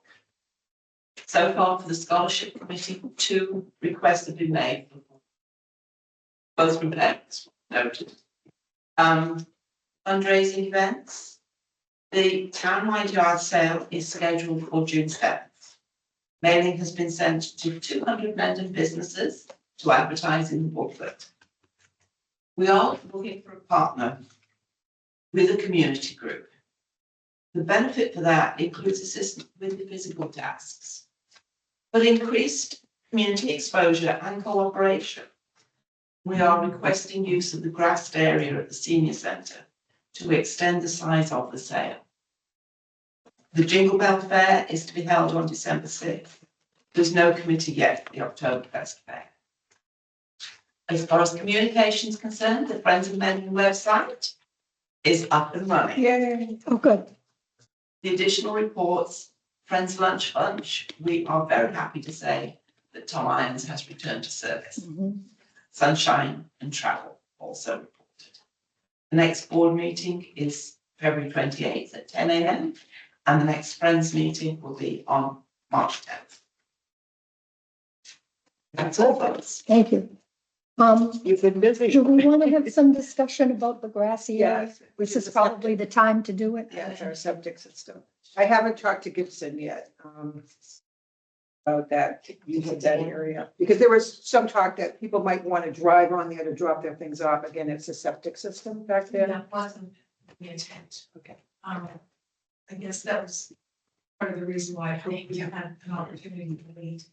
So far for the scholarship committee, 2 requests have been made, both from parents, noted. Fundraising events. The townwide yard sale is scheduled for June 7th. Mailing has been sent to 200 Mendon businesses to advertise in the booklet. We are looking for a partner with a community group. The benefit for that includes assistance with the physical tasks, but increased community exposure and cooperation. We are requesting use of the grassed area at the senior centre to extend the size of the sale. The Jingle Bell Fair is to be held on December 6th. There's no committee yet for the Oktoberfest Fair. As far as communication is concerned, the Friends of Mendon website is up and running. Yay. Oh, good. The additional reports, Friends Lunch Bunch, we are very happy to say that Tom Irons has returned to service. Mhm. Sunshine and Travel also reported. The next board meeting is February 28th at 10 a.m. and the next Friends meeting will be on March 10th. That's all, folks. Thank you. You've been busy. Do we want to have some discussion about the grassy area? Yes. This is probably the time to do it. Yes, our septic system. I haven't talked to Gibson yet, about that, use of that area, because there was some talk that people might want to drive on there to drop their things off. Again, it's a septic system back there. That wasn't the intent. Okay. I guess that was part of the reason why I hope we had an opportunity to meet.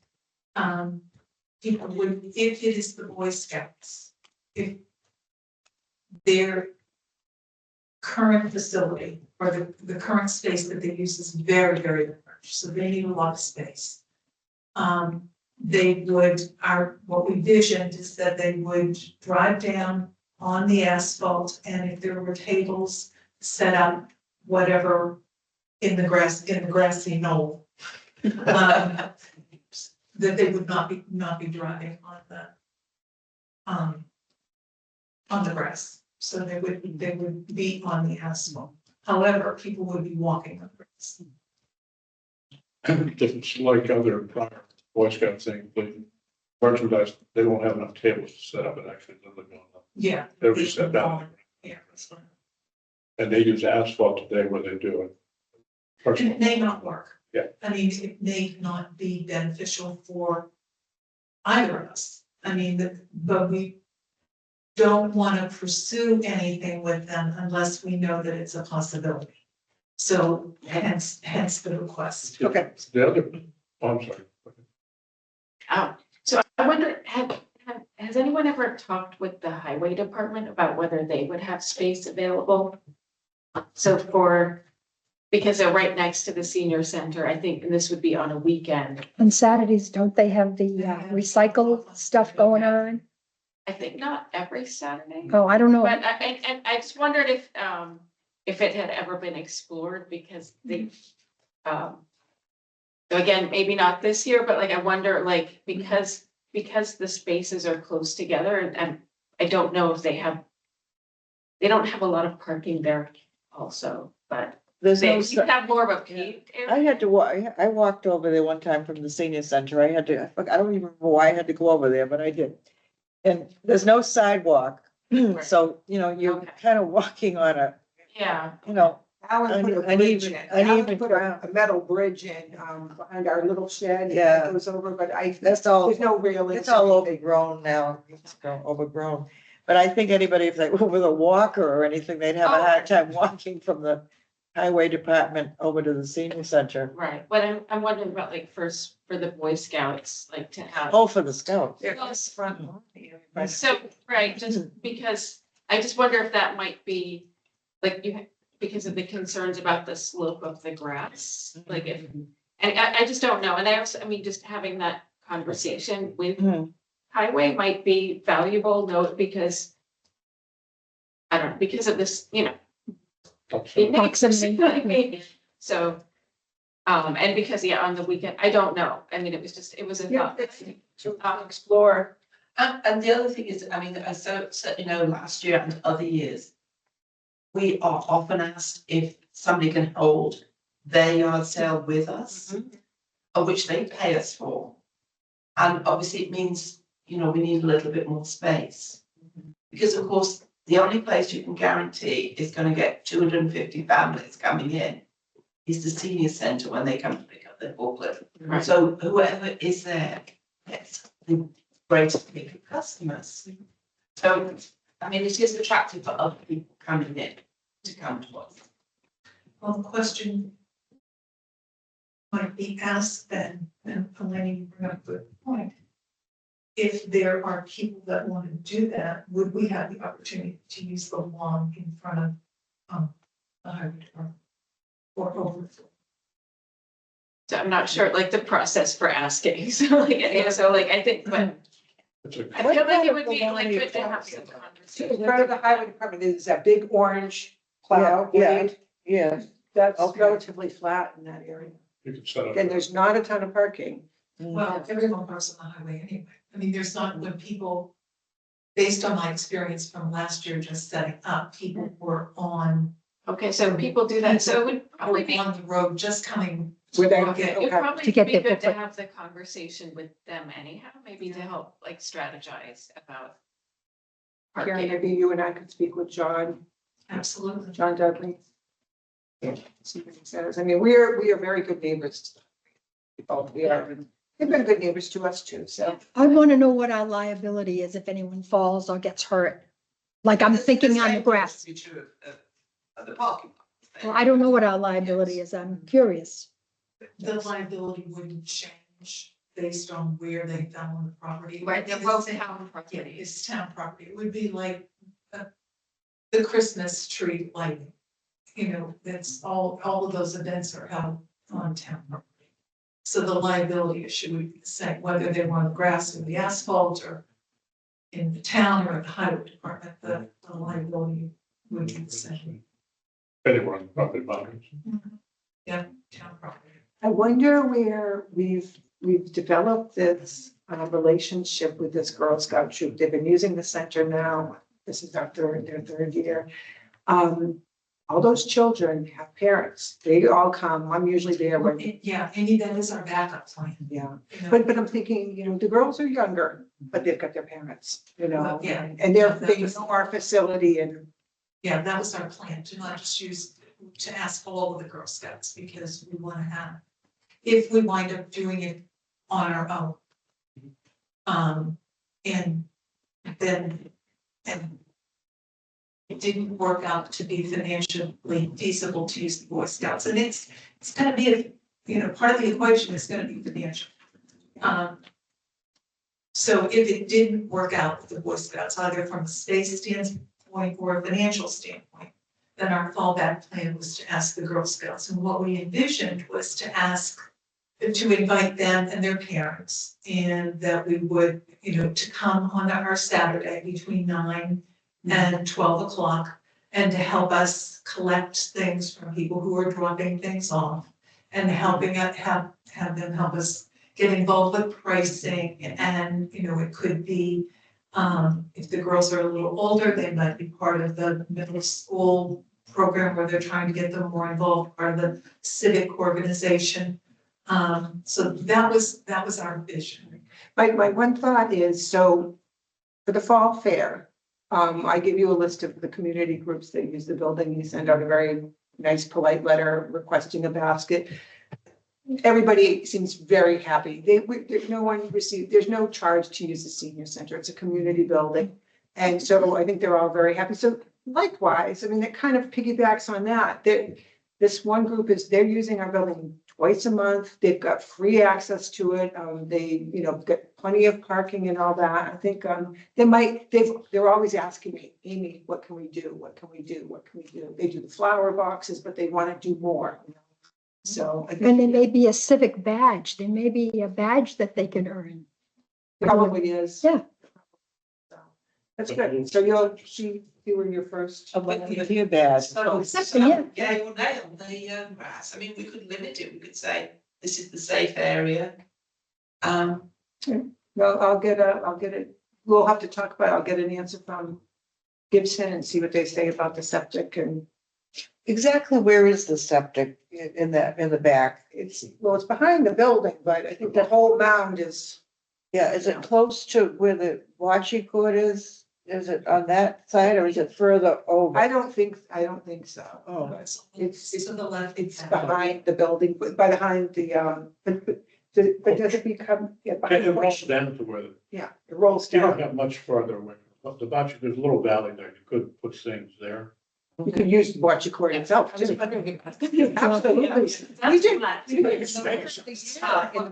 People would, if it is the Boy Scouts, if their current facility or the current space that they use is very, very large, so they need a lot of space. They would, what we visioned is that they would drive down on the asphalt, and if there were tables, set up whatever in the grassy knoll. That they would not be driving on the grass, so they would be on the asphalt. However, people would be walking on the grass. It's like other prior Boy Scout things, they merchandise, they won't have enough tables to set up and actually live on them. Yeah. They'll be set down. Yeah, that's fine. And they use asphalt today where they do it. It may not work. Yeah. I mean, it may not be beneficial for either of us. I mean, but we don't want to pursue anything with them unless we know that it's a possibility. So hence the request. Okay. The other, oh, I'm sorry. So I wonder, has anyone ever talked with the highway department about whether they would have space available? So because they're right next to the senior center, I think, and this would be on a weekend. On Saturdays, don't they have the recycle stuff going on? I think not every Saturday. Oh, I don't know. But I just wondered if it had ever been explored because they, so again, maybe not this year, but like, I wonder, like, because the spaces are close together and I don't know if they don't have a lot of parking there also, but There's they no, have more of a paved area. I had to I walked over there one time from the senior center. I don't even remember why I had to go over there, but I did. And there's no sidewalk, so, you're Okay. kind of walking on a, Yeah, Alan put a Uneven- bridge in. Alan uneven put ground. a metal bridge in, behind our little shed. Yeah. That goes over, but that's all, there's no real. it's all overgrown now. It's overgrown. But I think anybody, if they were with a walker or anything, they'd have a hard time walking from the highway department over to the senior center. right. But I'm wondering about like for the Boy Scouts, like to have. Oh, for the scouts. There, this front lawn, right. So, right, just because, I just wonder if that might be, like, because of the concerns about the slope of the grass, like if, and I just don't know, and I also, I mean, just having that conversation with Mhm. highway might be valuable, because, I don't know, because of this, Proximity. So, and because, on the weekend, I don't know, I mean, it was a Yeah, thought. it's to explore. And the other thing is, I mean, I certainly know last year and other years, we are often asked if somebody can hold their yard sale with us, of which they pay us for. And obviously it means, we need a little bit more space. Because of course, the only place you can guarantee is going to get 250 families coming in is the senior centre when they come to pick up their booklet. Right. So whoever is there gets the greatest pick of customers. So, I mean, it is attractive for other people coming in to come to us. Well, the question might be asked then, and Elaine, you bring up a good point. If there are people that want to do that, would we have the opportunity to use the lawn in front of the highway department? Or overflow? So I'm not sure, like, the process for asking, so like, I think, but It's a- I feel like it would be like good to have some In conversation. front of the highway department is that big orange plow Yeah. blade. Yeah. That's Okay. relatively flat in that area. You can set up. And there's not a ton of parking. Well, everyone parks on the highway anyway. I mean, there's not, when people, based on my experience from last year, just setting up, people were on. Okay, so people do that, so it would probably be, On the road, just coming. With that- walk it. it would probably To get be their good to booklet. have the conversation with them anyhow, maybe to help like strategize about Karen, maybe you and I could speak with John Absolutely. Dudley. Yeah, see what he says. I mean, we are very good neighbors. Oh, we are, and they've been good neighbors to us too, so. I want to know what our liability is if anyone falls or gets hurt. Like I'm thinking on the grass. The parking. Well, I don't know what our liability is. I'm curious. The liability wouldn't change based on where they fell on the property. Right, they're both town property. Yeah, it's town property. It would be like the Christmas tree lighting. You know, that's all of those events are held on town property. So the liability issue would be the same, whether they were on the grass or the asphalt or in the town or in the highway department, the liability would be the same. Anywhere on the property boundaries. Yeah, town property. I wonder where we've developed this relationship with this Girl Scout troop. They've been using the center now. This is their third year. All those children have parents. They all come. I'm usually there when, Yeah, Amy, that is our backup plan. yeah. You know. But I'm thinking, you know, the girls are younger, but they've got their parents, you know. Well, yeah. And they know our facility and Yeah, that was our plan, to not just use, to ask all of the Girl Scouts, because we want to have, if we wind up doing it on our own. And then, and it didn't work out to be financially feasible to use the Boy Scouts, and it's gonna be, part of the equation is gonna be financial. So if it didn't work out with the Boy Scouts, either from a space standpoint or a financial standpoint, then our fallback plan was to ask the Girl Scouts. And what we envisioned was to invite them and their parents, and that we would, to come on our Saturday between 9 and 12 o'clock, and to help us collect things from people who are dropping things off, and helping us have them help us get involved with pricing. And, it could be, if the girls are a little older, they might be part of the middle school program where they're trying to get them more involved, part of the civic organization. So that was our vision. my one thought is, so for the fall fair, I give you a list of the community groups that use the building. You send out a very nice, polite letter requesting a basket. Everybody seems very happy. There's no charge to use the senior center. It's a community building. And so I think they're all very happy. So likewise, I mean, it kind of piggybacks on that. This one group they're using our building twice a month. They've got free access to it. They, got plenty of parking and all that. I think they're always asking me, Amy, what can we do? What can we do? What can we do? They do the flower boxes, but they want to do more. So I And think there may be a civic badge. There may be a badge that they can earn. it probably is. Yeah. So that's good. So you were your first. A volunteer badge. So, Yeah. yeah, you're nailed the grass. I mean, we could limit it. We could say, this is the safe area. Well, we'll have to talk about, I'll get an answer from Gibson and see what they say about the septic and Exactly where is the septic in the back? it's behind the building, but I think that whole mound is. Yeah, is it close to where the watching court is? Is it on that side or is it further over? I don't think so. Oh. It's To the left. it's behind the building, but behind the, but does it become? Yeah, behind It the rolls building. down to where Yeah, it rolls you don't down. have much farther away. But there's a little valley there. You could put things there. You could use the watch court itself too. Absolutely. We did.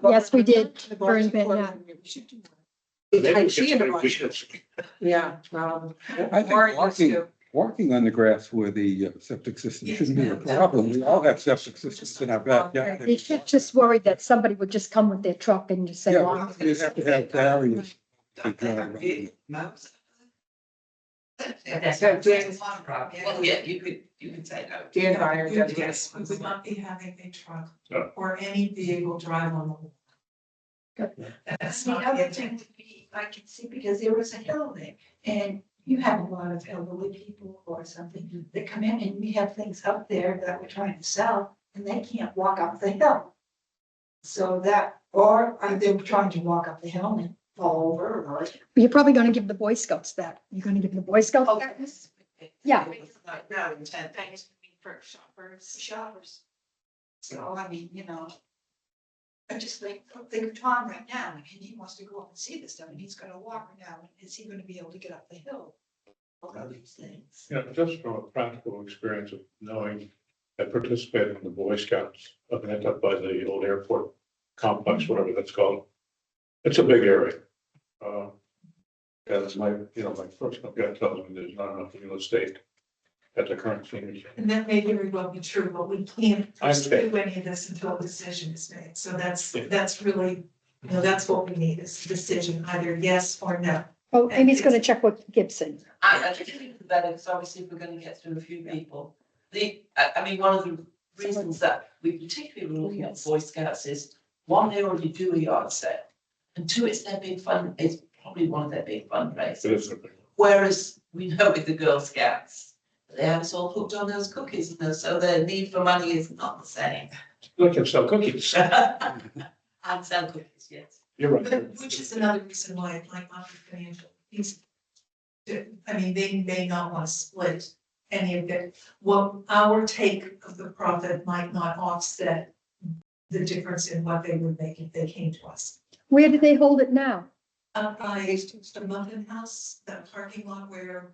Yes, we did. Burn Ben, yeah. Maybe we She in could the say watch. we- Yeah. I think walking on the grass where the septic system shouldn't be a problem. We all have septic systems in our backyard. They should just worry that somebody would just come with their truck and just say, Yeah, "Wow." you'd have to have barriers. to drive around. So Dan- Well, yeah, you could say no. Dan Meyer does Yes, this. we would not be having a truck Yeah. or any vehicle drive on the wall. That's The not. other thing would be, I can see, because there was a hill there, and you have a lot of elderly people or something that come in, and we have things up there that we're trying to sell, and they can't walk up the hill. So that, or they're trying to walk up the hill and fall over or. But you're probably gonna give the Boy Scouts that. You're gonna give the Boy Scouts Oh, that? yes. Yeah. No intent. Thanks for shoppers. Shoppers. So, I mean, you know. I just think of Tom right now, and he wants to go up and see this stuff, and he's gonna walk now, is he gonna be able to get up the hill? All of these things. You know, just from a practical experience of knowing, I participated in the Boy Scouts event up by the old airport complex, whatever that's called. It's a big area. That's my, my personal gut tells me there's not enough real estate at the current senior center. And that may very well be true, but we can't I understand. pursue any of this until a decision is made. So Yeah. that's really, that's what we need is a decision, either yes or no. Oh, Amy's gonna check with Gibson. I think the better, because obviously if we're gonna get through a few people. I mean, one of the reasons that we particularly were looking at Boy Scouts is, one, they already do a yard sale. And two, it's their big fund, it's probably one of their big fundraisers. It is a big- Whereas we know with the Girl Scouts, they have us all hooked on those cookies, and so their need for money is not the same. Look at sell cookies. And sell cookies, yes. You're right. But which is another reason why it might not be financial. I mean, they may not want to split any of it. Well, our take of the profit might not offset the difference in what they would make if they came to us. Where do they hold it now? Up by the Muffin House, that parking lot where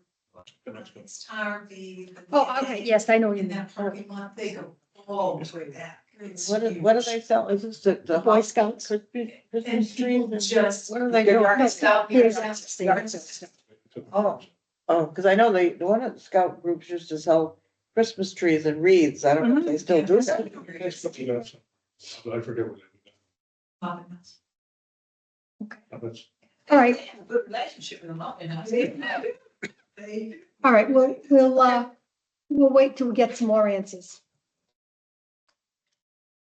it's Tarby. Oh, okay, yes, I know you In mean. that parking lot, they go all the way back. It's What do huge. they sell? Is this the Boy Scouts. Christmas And people trees? just. What are they They're doing? yard Stop Yard here. sales. Yard sales. Oh, because I know the one of the scout groups used to sell Christmas trees and wreaths. I don't know if they still do that. Yes. I forget what they Muffin House. do. That's- All right, Good relationship with them, not in us. all right, we'll wait till we get some more answers.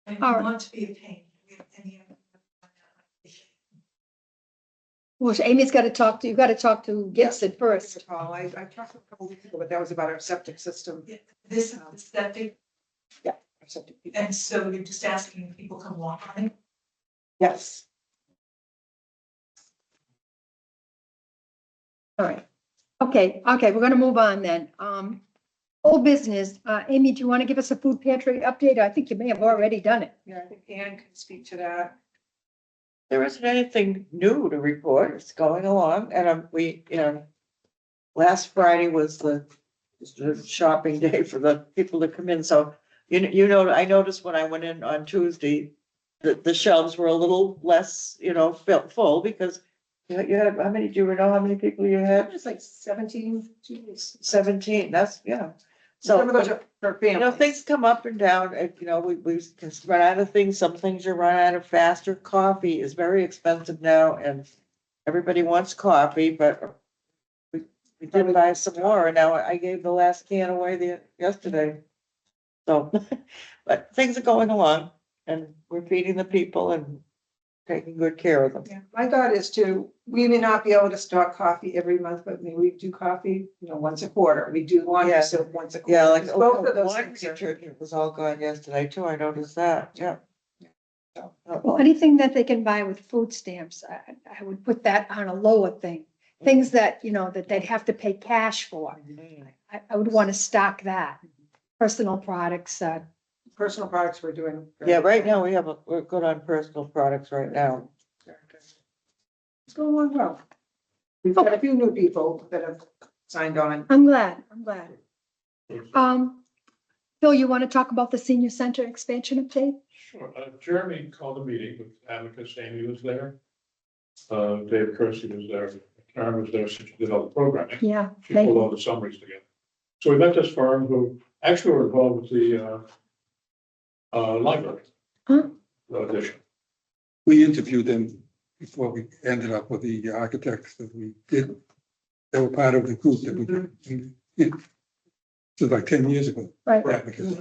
I All don't right. want to be a pain. We have any other- Well, Amy's gotta talk to, you gotta talk to Gibson first. I talked to a couple weeks ago, but that was about our septic system. This is septic, Our septic. and so you're just asking if people come walk on it. Yes. All right. Okay, we're gonna move on then. Old business, Amy, do you want to give us a food pantry update? I think you may have already done it. Yeah, I think Ann can speak to that. There isn't anything new to report. It's going along and last Friday was the shopping day for the people to come in. So, I noticed when I went in on Tuesday, that the shelves were a little less, full because you had, how many, do you know how many people you had? It's like 17. Geez. 17, that's, yeah. Some of those So, are for families. things come up and down, and, we can run out of things, some things you run out of faster. Coffee is very expensive now, and everybody wants coffee, but we did buy some more, and now I gave the last can away yesterday. So, but things are going along, and we're feeding the people and taking good care of them. Yeah, my thought is we may not be able to stock coffee every month, but maybe we do coffee, once a quarter. We do laundry Yeah. soap once a quarter. Yeah, like, Because both of those water things are. detergent was all gone yesterday too, I noticed that, yeah. Well, anything that they can buy with food stamps, I would put that on a lower thing. Things that, that they'd have to pay cash for. I would want to stock that. Personal products, Personal products we're doing. Yeah, right now we're good on personal products right now. It's going along well. We've got a few new people that have signed on. I'm glad. Phil, you want to talk about the senior center expansion update? Sure. Jeremy called a meeting with Amicus, Amy was there. Dave Kersey was there, Karen was there, she did all the programming. Yeah, She pulled all the summaries together. So we met this firm who actually were involved with the library. Huh? Edition. We interviewed them before we ended up with the architects that we did. They were part of the group that we, it was like 10 years ago. right. Yeah, because-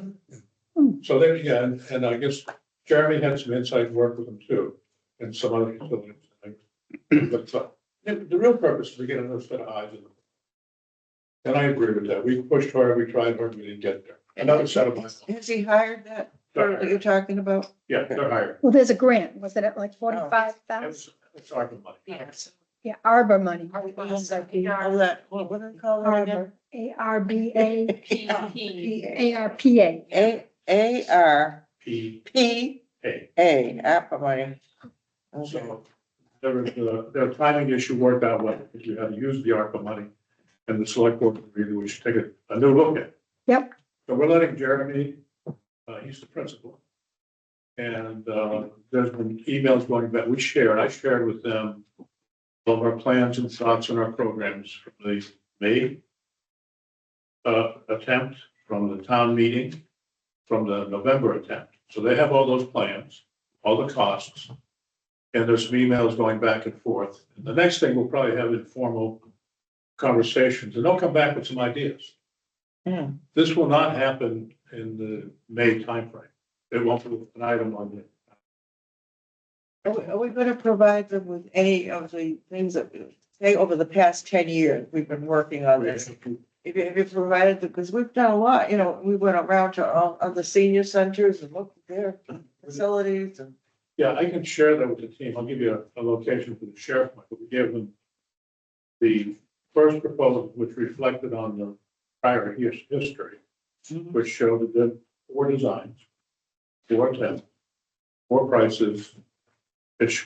So they, and I guess Jeremy had some inside work with them too, and some other facilities. But the real purpose is to get another set of eyes in them. And I agree with that. We pushed hard, we tried hard, we didn't get there. Another set of eyes. Has he hired that firm that you're talking about? Yeah, they're hired. Well, there's a grant, wasn't it like 45,000? It's ARPA money. Yeah, so Yeah, Arbor money. All that, what do they call that again? Arbor, A-R-B-A, P. A-R-P-A. ARPA, P ARPA money. Okay. So their timing issue worked out well, because you had to use the ARPA money, and the select board agreed that we should take a new look at it. Yep. So we're letting Jeremy, he's the principal. And there's been emails going back, I shared with them all of our plans and thoughts on our programs from the May attempt, from the town meeting, from the November attempt. So they have all those plans, all the costs. And there's some emails going back and forth. And the next thing, we'll probably have informal conversations, and they'll come back with some ideas. Hmm. This will not happen in the May timeframe. It won't be an item on the. Are we gonna provide them with any of the things that, say, over the past 10 years, we've been working on this? Have you provided, because we've done a lot, you know, we went around to all of the senior centers and looked at their facilities and. Yeah, I can share that with the team. I'll give you a location for the sheriff, but we gave them the first proposal, which reflected on the prior history, which showed that there were 4 designs, 4 attempts, 4 prices.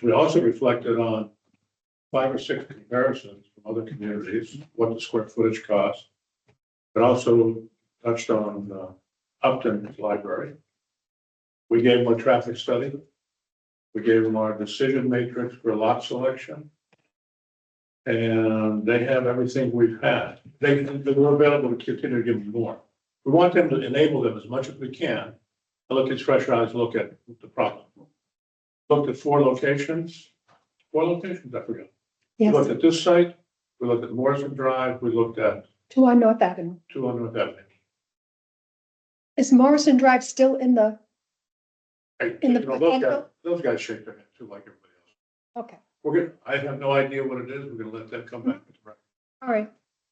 We also reflected on 5 or 6 comparisons from other communities, what the square footage cost. It also touched on Upton's library. We gave them a traffic study. We gave them our decision matrix for lot selection. And they have everything we've had. They were available to continue to give them more. We want them to enable them as much as we can. I look at fresh eyes, look at the problem. Looked at 4 locations, I forgot. We Yes, looked at this site, we looked at Morrison Drive, we looked at 2 on North Avenue. 2 on North Avenue. Is Morrison Drive still in the, Hey, In the you know, those guys, handbook? those guys shake their head too, like everybody else. okay, We're gonna, I have no idea what it is, we're gonna let them come back. all right.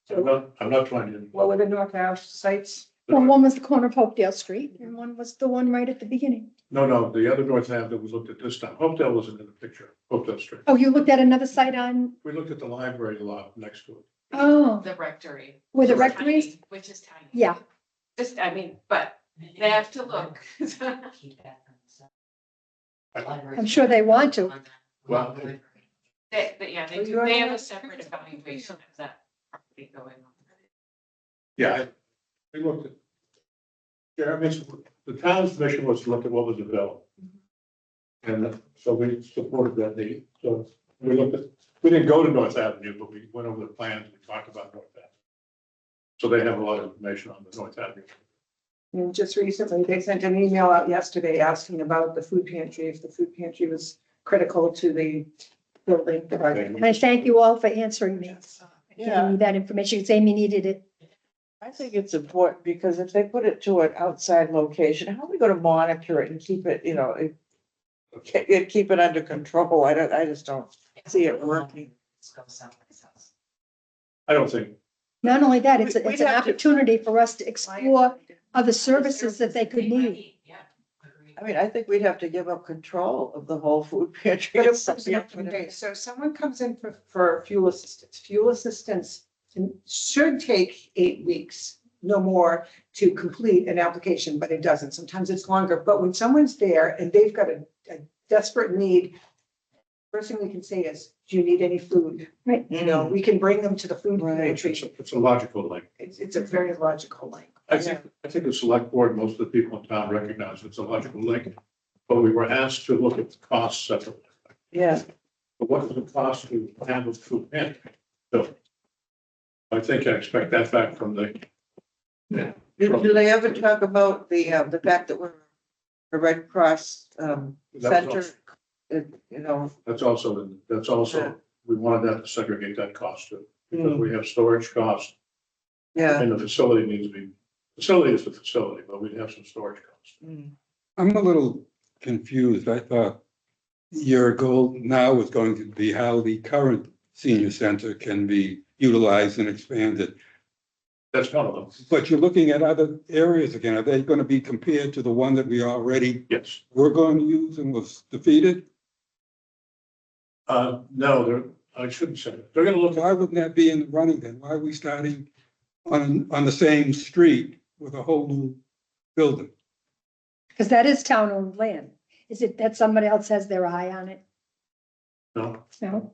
I'm not trying to. What were the North Ave sites? Well, one was the corner of Hopedale Street and one was the one right at the beginning. No, the other North Ave that was looked at this time, Hopedale wasn't in the picture, Hopedale Street. Oh, you looked at another site on, We looked at the library lot next to it. oh, The rectory. where the which is rectory is? tiny, which is tiny. Yeah, Just, I mean, but they have to look. I'm sure they want to. Well, Yeah, they have a separate evaluation of that property going on. yeah, we looked at. Jeremy's, the town's mission was to look at what was available. And so we supported that need, so we looked at, we didn't go to North Avenue, but we went over the plans, we talked about North Avenue. So they have a lot of information on the North Avenue. And just recently, they sent an email out yesterday asking about the food pantry, if the food pantry was critical to the building. And I thank you all for answering me, Yeah. giving me that information, because Amy needed it. I think it's important because if they put it to an outside location, how are we gonna monitor it and keep it, you know, keep it under control? I just don't see it working. I don't think, Not only that, it's We'd it's an have to- opportunity for us to explore other services that they could need. I mean, I think we'd have to give up control of the whole food pantry. But it's, okay, so someone comes in for fuel assistance. Fuel assistance should take 8 weeks, no more, to complete an application, but it doesn't. Sometimes it's longer. But when someone's there and they've got a desperate need, first thing we can say is, do you need any food? Right. You know, we can bring them to the food Right. pantry. it's a logical link. It's a very logical link. I think the select board, most of the people in town recognize it's a logical link, but we were asked to look at the costs separately. Yeah, But what does it cost to handle food pantry? So I think I expect that back from the. do they ever talk about the fact that we're a Red Cross center? You know, That's also, we wanted that to segregate that cost too, because we have storage costs yeah. and the facility needs to be, facility is the facility, but we'd have some storage costs. Mm. I'm a little confused. I thought your goal now was going to be how the current senior center can be utilized and expanded. That's one of them. But you're looking at other areas again. Are they going to be compared to the one that we already Yes, were going to use and was defeated? No, I shouldn't say it. They're gonna look, Why wouldn't that be in the running then? Why are we starting on the same street with a whole new building? Because that is town-owned land. Is it that somebody else has their eye on it? no, No?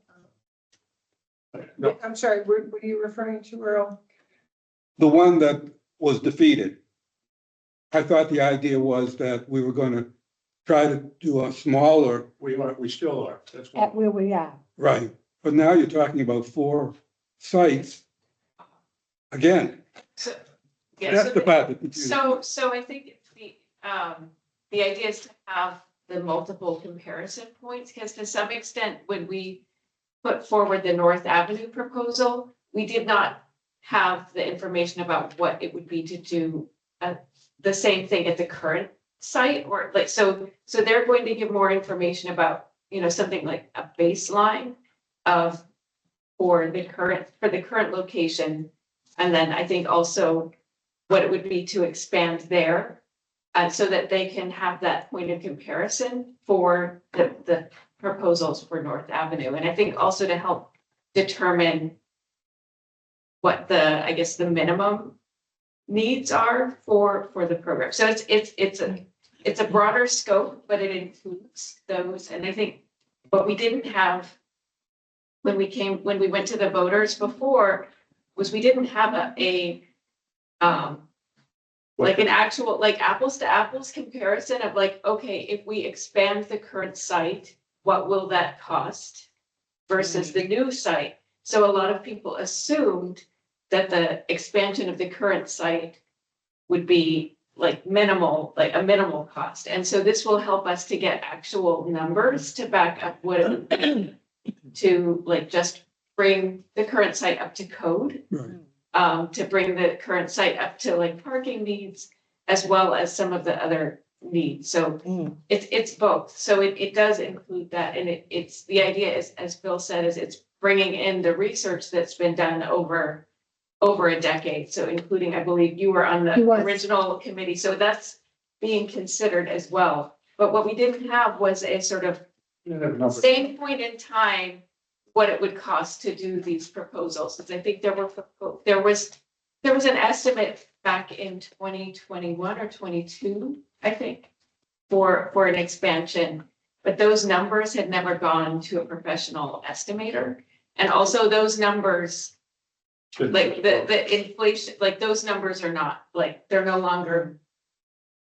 no, I'm sorry, what are you referring to, Earl? The one that was defeated. I thought the idea was that we were gonna try to do a smaller, we still are. That's At one. where we are. right, but now you're talking about 4 sites. Again, So, yeah, that's so the part that confused me. So I think the idea is to have the multiple comparison points, because to some extent, when we put forward the North Avenue proposal, we did not have the information about what it would be to do the same thing at the current site, or like, so they're going to give more information about, something like a baseline of for the current location. And then I think also what it would be to expand there, so that they can have that point of comparison for the proposals for North Avenue. And I think also to help determine what the minimum needs are for the program. So it's a broader scope, but it includes those. And I think what we didn't have when we went to the voters before was we didn't have like an actual, like apples to apples comparison of like, okay, if we expand the current site, what will that cost versus the new site? So a lot of people assumed that the expansion of the current site would be like minimal, like a minimal cost. And so this will help us to get actual numbers to back up what it would be to like just bring the current site up to code. Right. To bring the current site up to like parking needs as well as some of the other needs. So it's both. So it does include that. And it's the idea is, as Phil said, is it's bringing in the research that's been done over a decade. So including, I believe you were on the He was. original committee. So that's being considered as well. But what we didn't have was a sort of same point in time what it would cost to do these proposals. Because I think there was an estimate back in 2021 or 22, I think, for an expansion. But those numbers had never gone to a professional estimator. And also those numbers, like the inflation, like those numbers are not, like, they're no longer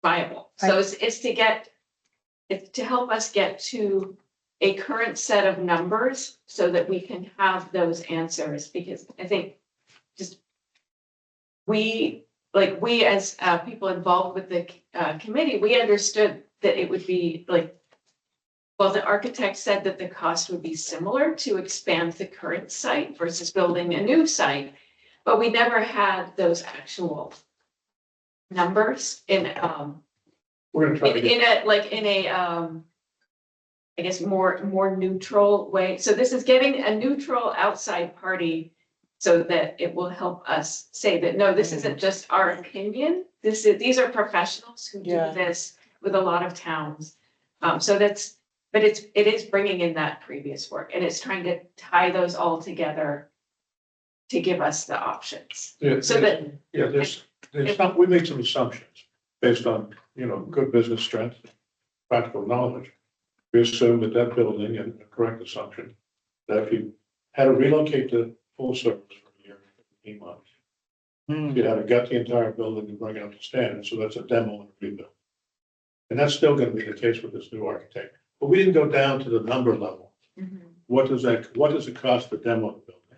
viable. So it's to help us get to a current set of numbers so that we can have those answers, because I think just we as people involved with the committee, we understood that it would be like, well, the architect said that the cost would be similar to expand the current site versus building a new site, but we never had those actual numbers we're gonna try to get. in a I guess more neutral way. So this is getting a neutral outside party so that it will help us say that, no, this isn't just our opinion. These are professionals who do Yeah. this with a lot of towns. But it is bringing in that previous work, and it's trying to tie those all together to give us the options. So that, Yeah, there's we made some assumptions based on, good business strength, practical knowledge. We assumed that building, and a correct assumption, that if you had to relocate to full service for a year, 15 months, you had to gut the entire building and bring it up to standard. So that's a demo and a rebuild. And that's still going to be the case with this new architect. But we didn't go down to the number level. What does it cost to demo the building?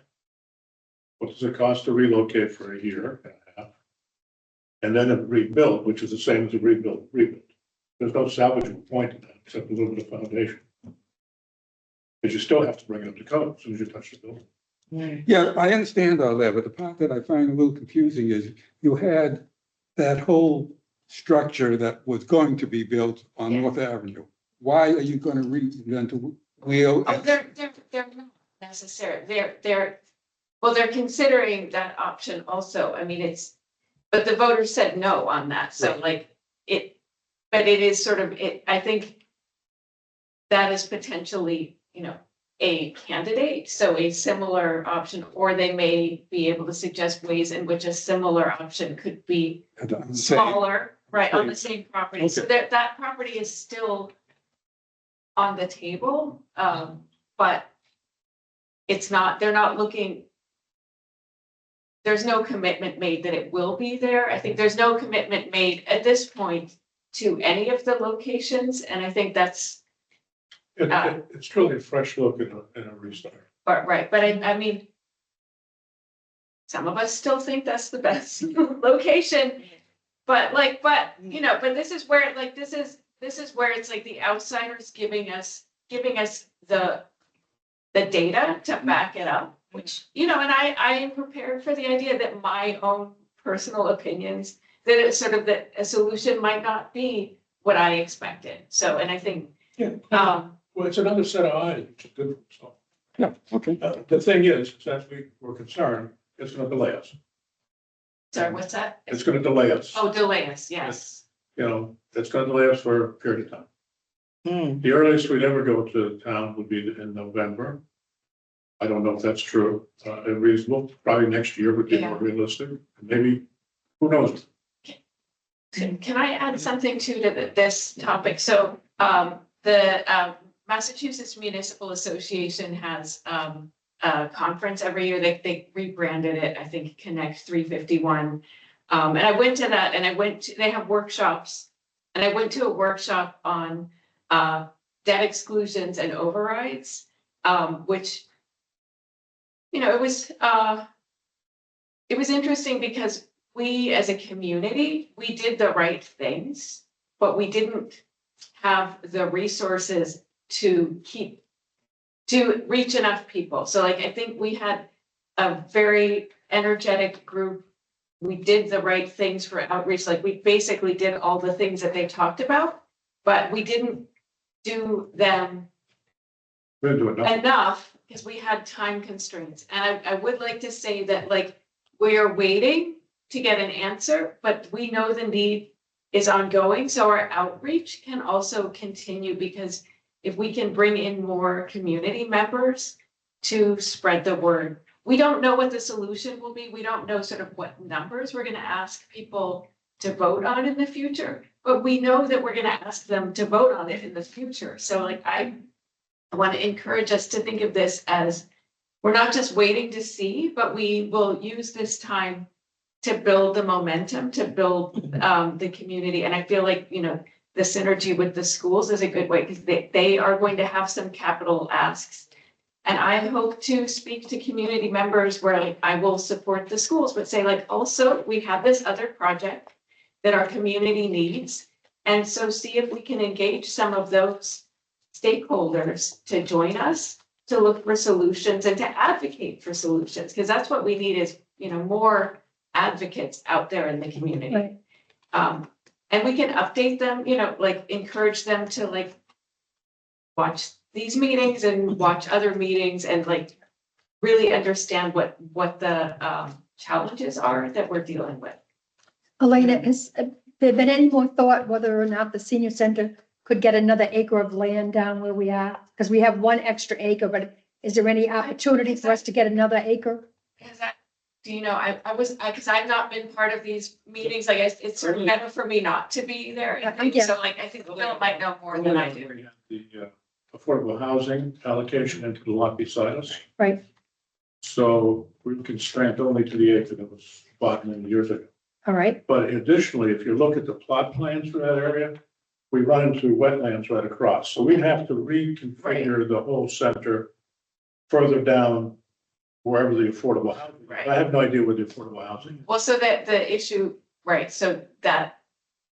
What does it cost to relocate for a year and a half? And then a rebuild, which is the same as a rebuild. There's no salvageable point in that, except a little bit of foundation. But you still have to bring it up to code as soon as you touch the building. Yeah, I understand all that, but the part that I find a little confusing is you had that whole structure that was going to be built on North Avenue. Why are you going to reinvent the wheel? oh, they're not necessary. They're considering that option also. I mean, but the voters said no on that. So but it is sort of, I think that is potentially, a candidate, so a similar option, or they may be able to suggest ways in which a similar option could be smaller, right, on the same property. So Okay. that property is still on the table, but it's not, they're not looking, there's no commitment made that it will be there. I think there's no commitment made at this point to any of the locations, and I think that's, It's truly a fresh look and a restart. but right, but I mean, some of us still think that's the best location, but but this is where, like, this is where it's like the outsiders giving us the data to back it up, which, and I am prepared for the idea that my own personal opinions, that it's sort of that a solution might not be what I expected. So, and I think, Well, it's another set of eyes, which is good. So, Yeah, okay. the thing is, as we were concerned, it's gonna delay us. sorry, what's that? It's gonna delay us. Oh, delay us, yes. It's gonna delay us for a period of time. Hmm. The earliest we'd ever go to town would be in November. I don't know if that's true, reasonable, probably next year would be more realistic, maybe, who knows? Can I add something to this topic? So, the Massachusetts Municipal Association has a conference every year. They rebranded it, I think, Connect 351. And I went to that, and they have workshops, and I went to a workshop on debt exclusions and overrides, which, it was interesting because we, as a community, we did the right things, but we didn't have the resources to reach enough people. So, like, I think we had a very energetic group. We did the right things for outreach. Like, we basically did all the things that they talked about, but we didn't do them We're gonna do it now. enough because we had time constraints. And I would like to say that, like, we are waiting to get an answer, but we know the need is ongoing. So our outreach can also continue, because if we can bring in more community members to spread the word, we don't know what the solution will be. We don't know sort of what numbers we're going to ask people to vote on in the future, but we know that we're going to ask them to vote on it in the future. So, like, I want to encourage us to think of this as, we're not just waiting to see, but we will use this time to build the momentum, to build the community. And I feel like, the synergy with the schools is a good way, because they are going to have some capital asks. And I hope to speak to community members where, like, I will support the schools, but say, like, also, we have this other project that our community needs. And so see if we can engage some of those stakeholders to join us, to look for solutions and to advocate for solutions, because that's what we need is, more advocates out there in the community. Right. And we can update them, like, encourage them to, like, watch these meetings and watch other meetings and, like, really understand what the challenges are that we're dealing with. Elena, has there been any more thought whether or not the senior center could get another acre of land down where we are? Because we have one extra acre, but is there any opportunity for us to get another acre? Is that, because I've not been part of these meetings, I guess it's sort of better for me not to be there. Yeah. So, like, I think Bill might know more than I do. We have the affordable housing allocation into the lot beside us. Right. So we're constrained only to the acre that was bought many years ago. All right, But additionally, if you look at the plot plans for that area, we run into wetlands right across. So we'd have to reconfigure the whole center further down wherever the affordable housing. Right. I have no idea where the affordable housing is. Well, so that the issue, right, so that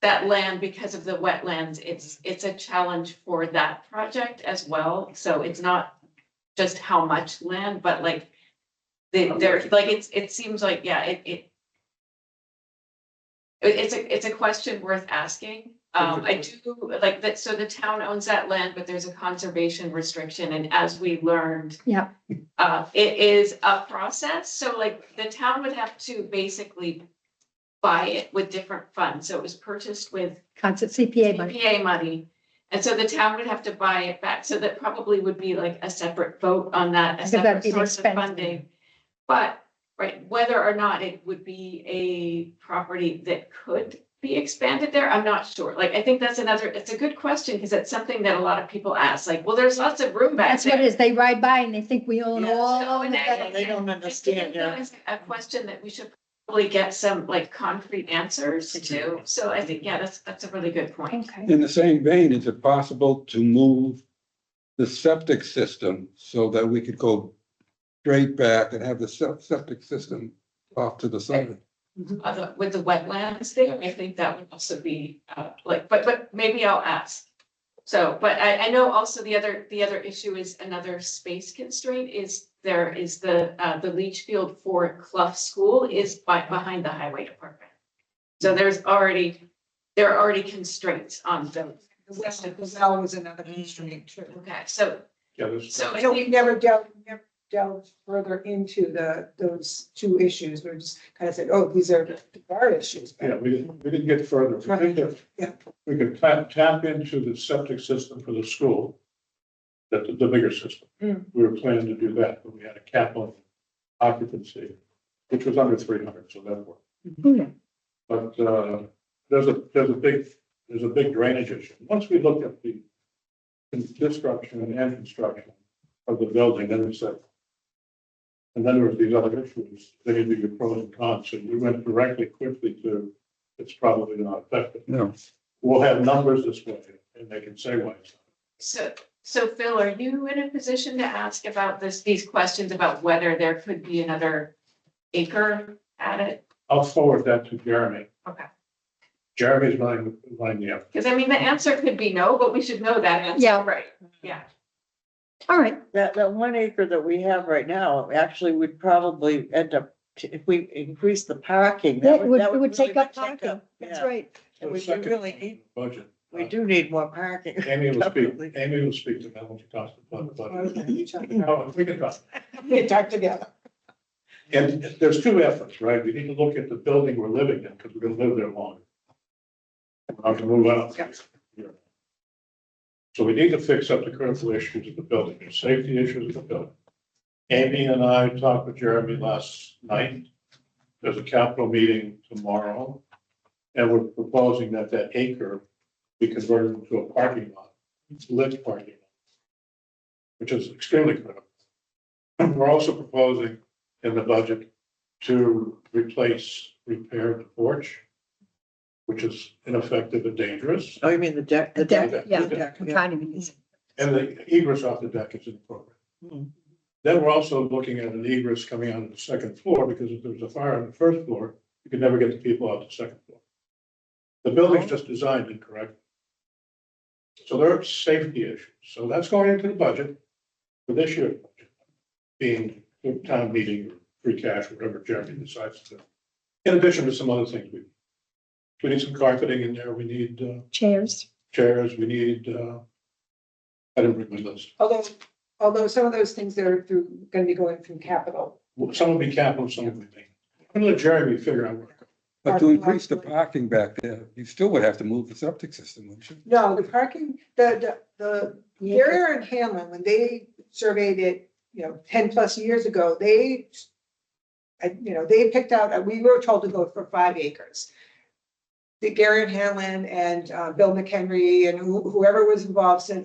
land, because of the wetlands, it's a challenge for that project as well. So it's not just how much land, but, like, it seems like, yeah, it's a question worth asking. I do like that. So the town owns that land, but there's a conservation restriction. And as we learned, yeah, it is a process. So, like, the town would have to basically buy it with different funds. So it was purchased with CPA money. CPA money. And so the town would have to buy it back. So that probably would be like a separate vote on that, a Because that'd separate be an source of expense. funding. But, right, whether or not it would be a property that could be expanded there, I'm not sure. Like, I think that's it's a good question, because it's something that a lot of people ask, like, well, there's lots of room back That's what there. it is. They ride by and they think we own Yeah. all So, of and that. They don't understand, yeah. That is a question that we should probably get some like concrete answers to. So I think, yeah, that's a really good point. Okay. In the same vein, is it possible to move the septic system so that we could go straight back and have the septic system off to the side? With the wetlands there, I think that would also be but maybe I'll ask. So, but I know also the other issue is another space constraint is there is the leach field for Clough School is behind the highway department. So there are already constraints on those. The well was another constraint too. Okay, so Yeah, there's. I So we think- never delved further into those two issues. We just kind of said, oh, these are the bar issues. Yeah, we didn't get further. We think that Yeah. we could tap into the septic system for the school, the bigger system. Mm. We were planning to do that, but we had a cap on occupancy, which was under 300, so that worked. Mhm. But there's a big drainage issue. Once we looked at the construction and construction of the building, then we said, and then there was these other issues, they need to be your pros and cons, so we went directly quickly to, it's probably not effective. No. We'll have numbers this way, and they can say why it's not. So Phil, are you in a position to ask about these questions about whether there could be another acre added? I'll forward that to Jeremy. Okay. Jeremy's running the effort. Because I mean, the answer could be no, but we should know that answer. Yeah. Right, yeah. All right. That 1 acre that we have right now, actually would probably end up, if we increase the parking. Yeah, that it would really take up take parking. That's yeah. right. And The we second really need, Budget. we do need more parking. Amy will Definitely. speak to that when she talks about the budget. Okay, you talk about- No, we can talk. We can talk together. And there's two efforts, right? We need to look at the building we're living in, because we're gonna live there longer. We're not gonna move out. Yeah. So we need to fix up the critical issues of the building, the safety issues of the building. Amy and I talked with Jeremy last night. There's a capital meeting tomorrow. And we're proposing that acre be converted into a parking lot, lit parking lot, which is extremely critical. We're also proposing in the budget to repair the porch, which is ineffective and dangerous. Oh, you mean the deck? The deck, deck, yeah. the deck, I'm yeah. trying to be easy. And the egress off the deck is inappropriate. Hmm. Then we're also looking at an egress coming out of the second floor, because if there's a fire on the first floor, you can never get the people out the second floor. The building's just designed incorrectly. So there are safety issues. So that's going into the budget for this year's budget, being the town meeting, or free cash, whatever Jeremy decides to do. In addition to some other things, we need some carpeting in there. We need Chairs. chairs. We need, I didn't bring my list. Although some of those things are going to be going through capital. Some will be capital, some will be main. I'm gonna let Jeremy figure out what. But to increase the parking back there, you still would have to move the septic system, wouldn't you? No, the parking, the area in Hamlin, when they surveyed it, 10+ years ago, they picked out, we were told to go for 5 acres. The Gary and Hamlin and Bill McHenry and whoever was involved said,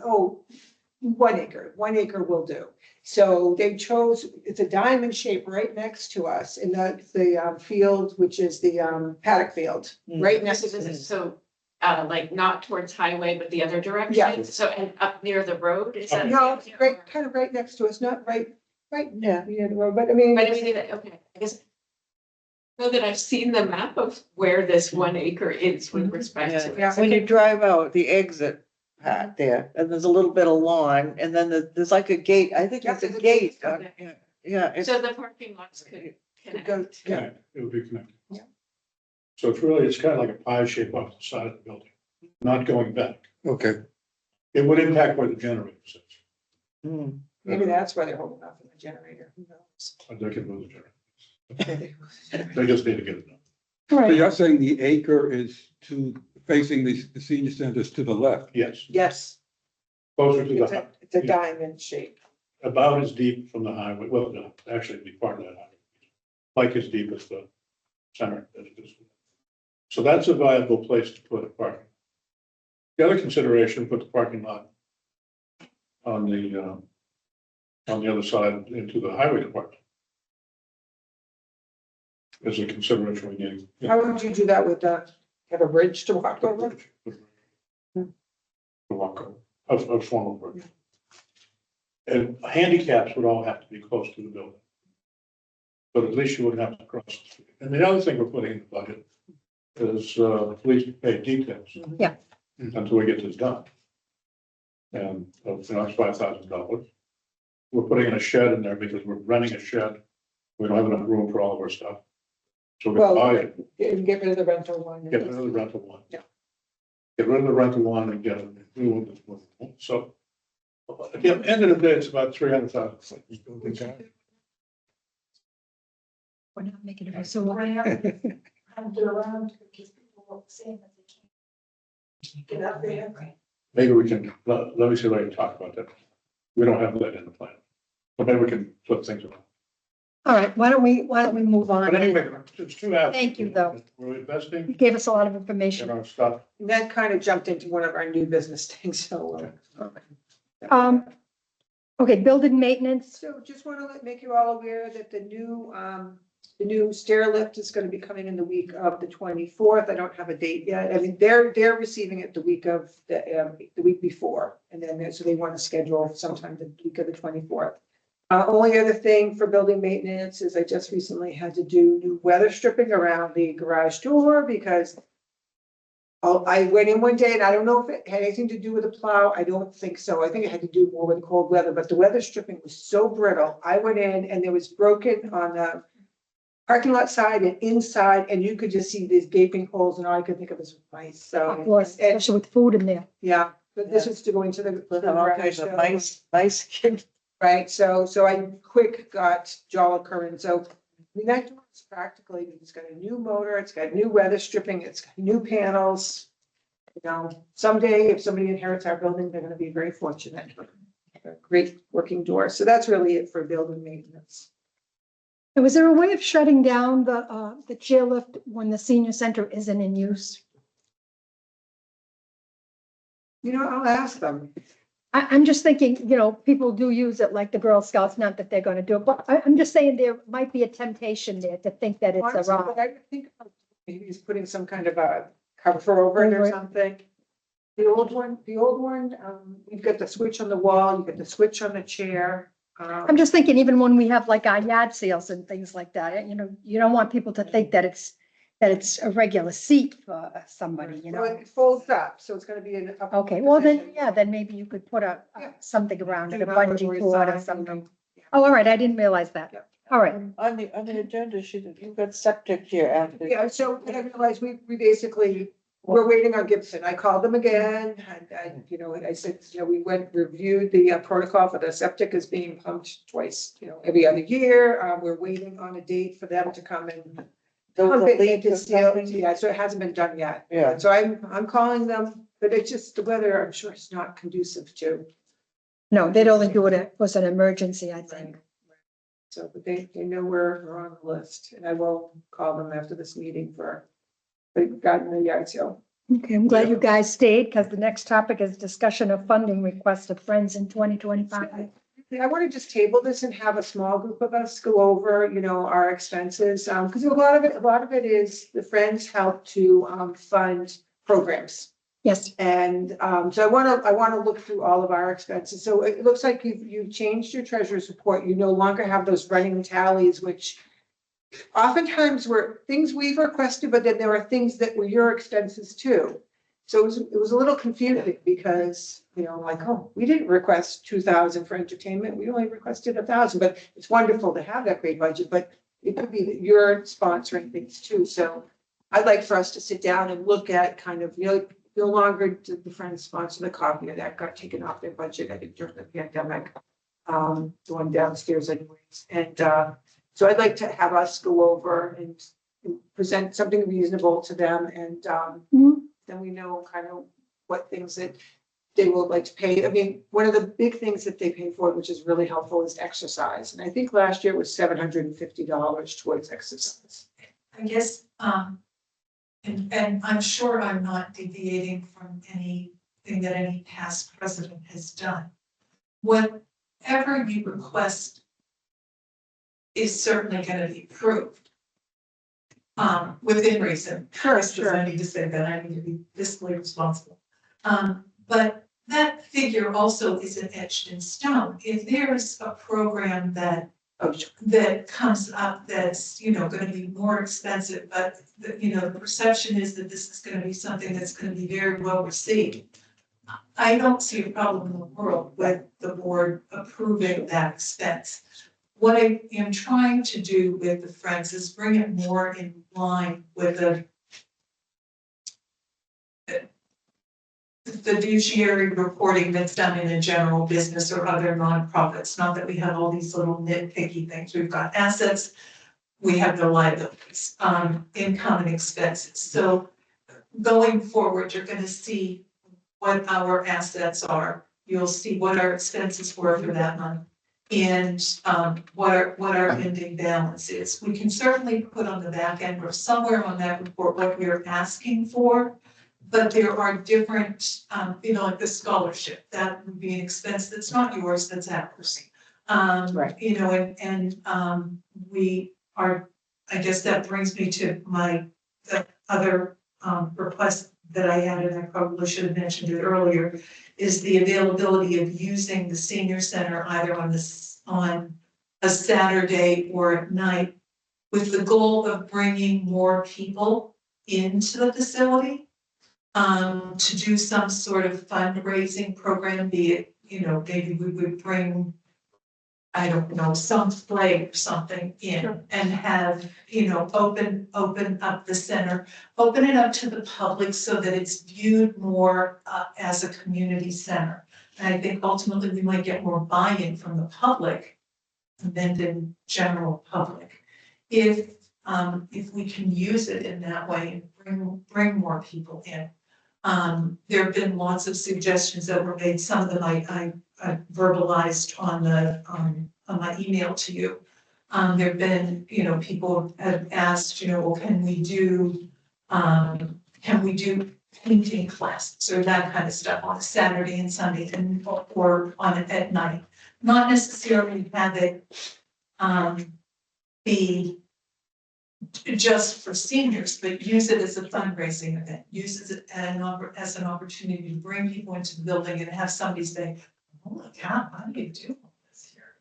1 acre, 1 acre will do. So they chose, it's a diamond shape right next to us in the field, which is the paddock field, right next to this. So, like not towards highway, but the other direction? Yeah. So, and up near the road, is that? No, it's right, kind of right next to us, not right Yeah. near the road, but I mean. But I mean, okay, I guess. Know that I've seen the map of where this 1 acre is with respect to it. Yeah. When you drive out the exit part there, and there's a little bit of lawn, and then there's like a gate, I think Yeah, it's a there's a gate. gate. on- Yeah, it's, So the parking lots could It connect. goes, yeah. Yeah, it would be connected. Yeah. So it's kind of like a pie shape off the side of the building, not going back. Okay, It would impact where the generator sits. mm, Maybe that's why they're holding off on the generator, who knows? Or they can move the generator. They just need to get it done. All so right. you're saying the acre is to facing the senior centers to the left. Yes, Yes, closer to it's the, a, it's a diamond shape. about as deep from the highway, well, no, actually it'd be part of that highway. Like as deep as the center. So that's a viable place to put a parking. The other consideration, put the parking lot on the other side into the highway department. Is a consideration we need. How would you do that with have a bridge to walk over? To walk over, a formal bridge. And handicaps would all have to be close to the building. But at least you wouldn't have to cross the street. And the other thing we're putting in the budget is police pay details. Yeah. Until we get this done. And, that's $5,000. We're putting in a shed in there because we're renting a shed. We don't have enough room for all of our stuff. So we're gonna buy Well, it, get rid of the rental one. get rid of the rental one. Yeah. Get rid of the rental one and get a new one. So at the end of the day, it's about 300,000. We're not making it so. And get around because people were saying that they can't get out there. Maybe we can, let me see if I can talk about that. We don't have that in the plan. But maybe we can flip things around. All right, why don't we move on? But anyway, it's too bad. Thank you, though. We're You investing gave us a lot of in information. our stuff. And that kind of jumped into one of our new business things, so. Okay, building maintenance. So just want to make you all aware that the new stair lift is going to be coming in the week of the 24th. I don't have a date yet. I mean, they're receiving it the week of the week before. And then, so they want to schedule sometime the week of the 24th. Only other thing for building maintenance is I just recently had to do new weather stripping around the garage door because I went in one day and I don't know if it had anything to do with the plow. I don't think so. I think it had to do more with the cold weather, but the weather stripping was so brittle. I went in and there was broken on the parking lot side and inside, and you could just see these gaping holes and all I could think of was mice. So, Of course, and, especially with food in there. yeah, but this was to go into the With all kinds of mice. right? So I quick got Joliker, and so I mean, that door is practically, it's got a new motor, it's got new weather stripping, it's got new panels. You know, someday if somebody inherits our building, they're gonna be very fortunate. A great working door. So that's really it for building maintenance. And was there a way of shutting down the chairlift when the senior center isn't in use? You know, I'll ask them. I'm just thinking, people do use it like the Girl Scouts, not that they're gonna do it, but I'm just saying there might be a temptation there to think that it's a Honestly, rock. what I would think about maybe is putting some kind of a cover over it or Over it. something. The old one, you've got the switch on the wall, you've got the switch on the chair. I'm just thinking, even when we have like our yard sales and things like that, you don't want people to think that it's a regular seat for somebody, Well, it folds up, so it's gonna be an. up Okay, well then, position. yeah, then maybe you could put Yeah. something around it, Do a not bungee worry, cord or sign, something. yeah. Oh, all right, I didn't realize that. Yeah. All right, On the agenda, you've got septic here after. Yeah, so I realized we basically, we're waiting on Gibson. I called them again and I said, we reviewed the protocol for the septic is being pumped twice, every other year. We're waiting on a date for them to come and There was a pump it leak into or seal. something? Yeah, so it hasn't been done yet. Yeah. And so I'm calling them, but it's just the weather, I'm sure it's not conducive to. no, they'd only do it if it was an emergency, I think. So, but they know we're on the list and I will call them after this meeting they've gotten the yard sale. Okay, I'm glad you guys stayed because the next topic is discussion of funding request of Friends in 2025. I want to just table this and have a small group of us go over, our expenses, because a lot of it is the Friends help to fund programs. Yes, And so I want to look through all of our expenses. So it looks like you've changed your treasurer's report. You no longer have those running tallies, which oftentimes were things we've requested, but then there are things that were your expenses too. So it was a little confusing because, like, oh, we didn't request 2,000 for entertainment. We only requested 1,000, but it's wonderful to have that great budget, but it could be that you're sponsoring things too. So I'd like for us to sit down and look at kind of, no longer did the Friends sponsor the copier that got taken off their budget, I think during the pandemic, the one downstairs anyways. And so I'd like to have us go over and present something reasonable to them and then we know kind of what things that they would like to pay. I mean, one of the big things that they pay for, which is really helpful, is exercise. And I think last year was $750 towards exercise. I guess, and I'm sure I'm not deviating from anything that any past president has done. Whatever you request is certainly gonna be approved. Within reason. First, I need to say that I need to be fiscally responsible. But that figure also isn't etched in stone. If there's a program that comes up that's, gonna be more expensive, but the perception is that this is gonna be something that's gonna be very well received. I don't see a problem in the world with the board approving that expense. What I am trying to do with the Friends is bring it more in line with the fiduciary reporting that's done in a general business or other nonprofits. Not that we have all these little nitpicky things. We've got assets, we have the liabilities, income and expenses. So going forward, you're going to see what our assets are. You'll see what our expenses were for that month and what our ending balance is. We can certainly put on the back end or somewhere on that report what we're asking for. But there are different, like the scholarship, that would be an expense that's not yours, that's ours. Right. We are, I guess that brings me to the other request that I had, and I probably should have mentioned it earlier, is the availability of using the senior center either on a Saturday or at night with the goal of bringing more people into the facility. To do some sort of fundraising program, be it, maybe we would bring, I don't know, some play or something in and have, open up the center, open it up to the public so that it's viewed more as a community center. And I think ultimately we might get more buy-in from the public than the general public. If we can use it in that way and bring more people in. There have been lots of suggestions that were made. Some of them I verbalized on my email to you. There have been, people have asked, well, can we do painting classes or that kind of stuff on a Saturday and Sunday or on it at night? Not necessarily have it be just for seniors, but use it as a fundraising event, use it as an opportunity to bring people into the building and have somebody say, oh my God, how do you do all this here?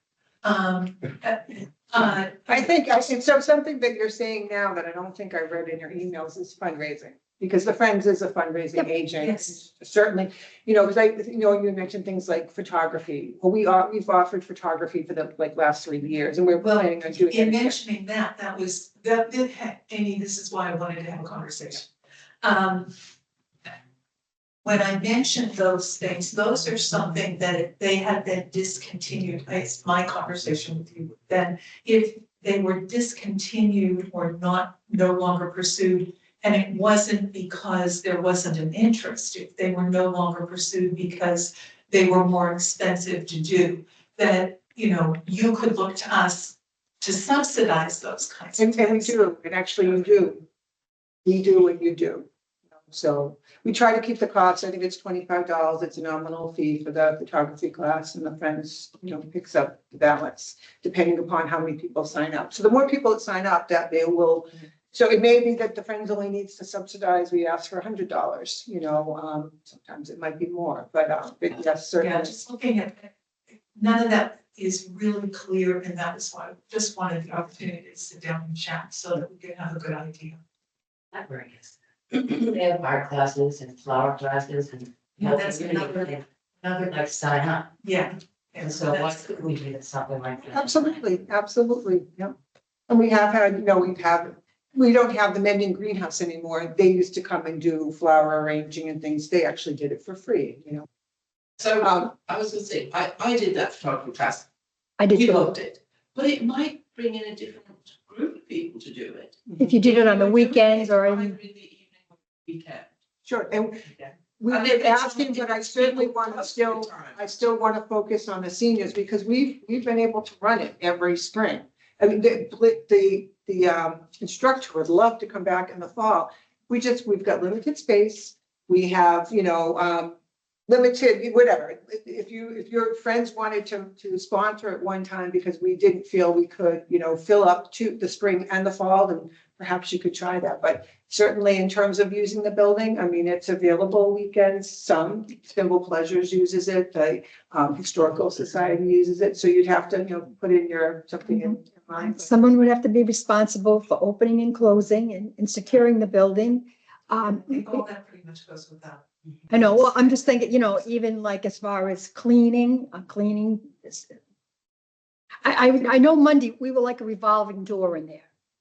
I think so. Something that you're saying now that I don't think I read in your emails is fundraising. Because the Friends is a fundraising agent, yes. Certainly, because you mentioned things like photography. Well, we've offered photography for the last 3 years, and we're planning on doing it In again. mentioning that Amy, this is why I wanted to have a conversation. When I mentioned those things, those are something that they had been discontinued. It's my conversation with you. Then, if they were discontinued or no longer pursued. And it wasn't because there wasn't an interest, if they were no longer pursued because they were more expensive to do, that, you could look to us to subsidize those kinds of And we things. do, and actually you do. We do and you do. So we try to keep the cost. I think it's $25. It's a nominal fee for the photography class, and the Friends, picks up the balance depending upon how many people sign up. So the more people that sign up, that they will. So it may be that the Friends only needs to subsidize. We ask for $100. Sometimes it might be more, but yes, certainly. Yeah, just looking at, none of that is really clear, and that is why I just wanted the opportunity to sit down and chat so that we could have a good idea. Libraries. They have art classes and flower classes and. That's another Like sign up. Yeah. And so why could we do something like that? Absolutely, yeah. And we have had, we don't have the Mendon greenhouse anymore. They used to come and do flower arranging and things. They actually did it for free, So I was gonna say, I did that photography class. I did You too. loved it, but it might bring in a different group of people to do it. If you did it on the weekends or Either in, in the evening or weekend. Sure, and we And keep if it's asking, only but I if certainly people want to post still, the time. I still want to focus on the seniors because we've been able to run it every spring. I mean, the instructor would love to come back in the fall. We've got limited space. We have, limited, whatever. If your friends wanted to sponsor at one time because we didn't feel we could, fill up to the spring and the fall, then perhaps you could try that. But certainly in terms of using the building, I mean, it's available weekends. Some Thimble Pleasures uses it, the Historical Society uses it. So you'd have to, put in something in mind. Someone would have to be responsible for opening and closing and securing the building. I think all that pretty much goes without. I know, well, I'm just thinking, even like as far as cleaning, cleaning. I know Monday, we were like a revolving door in there.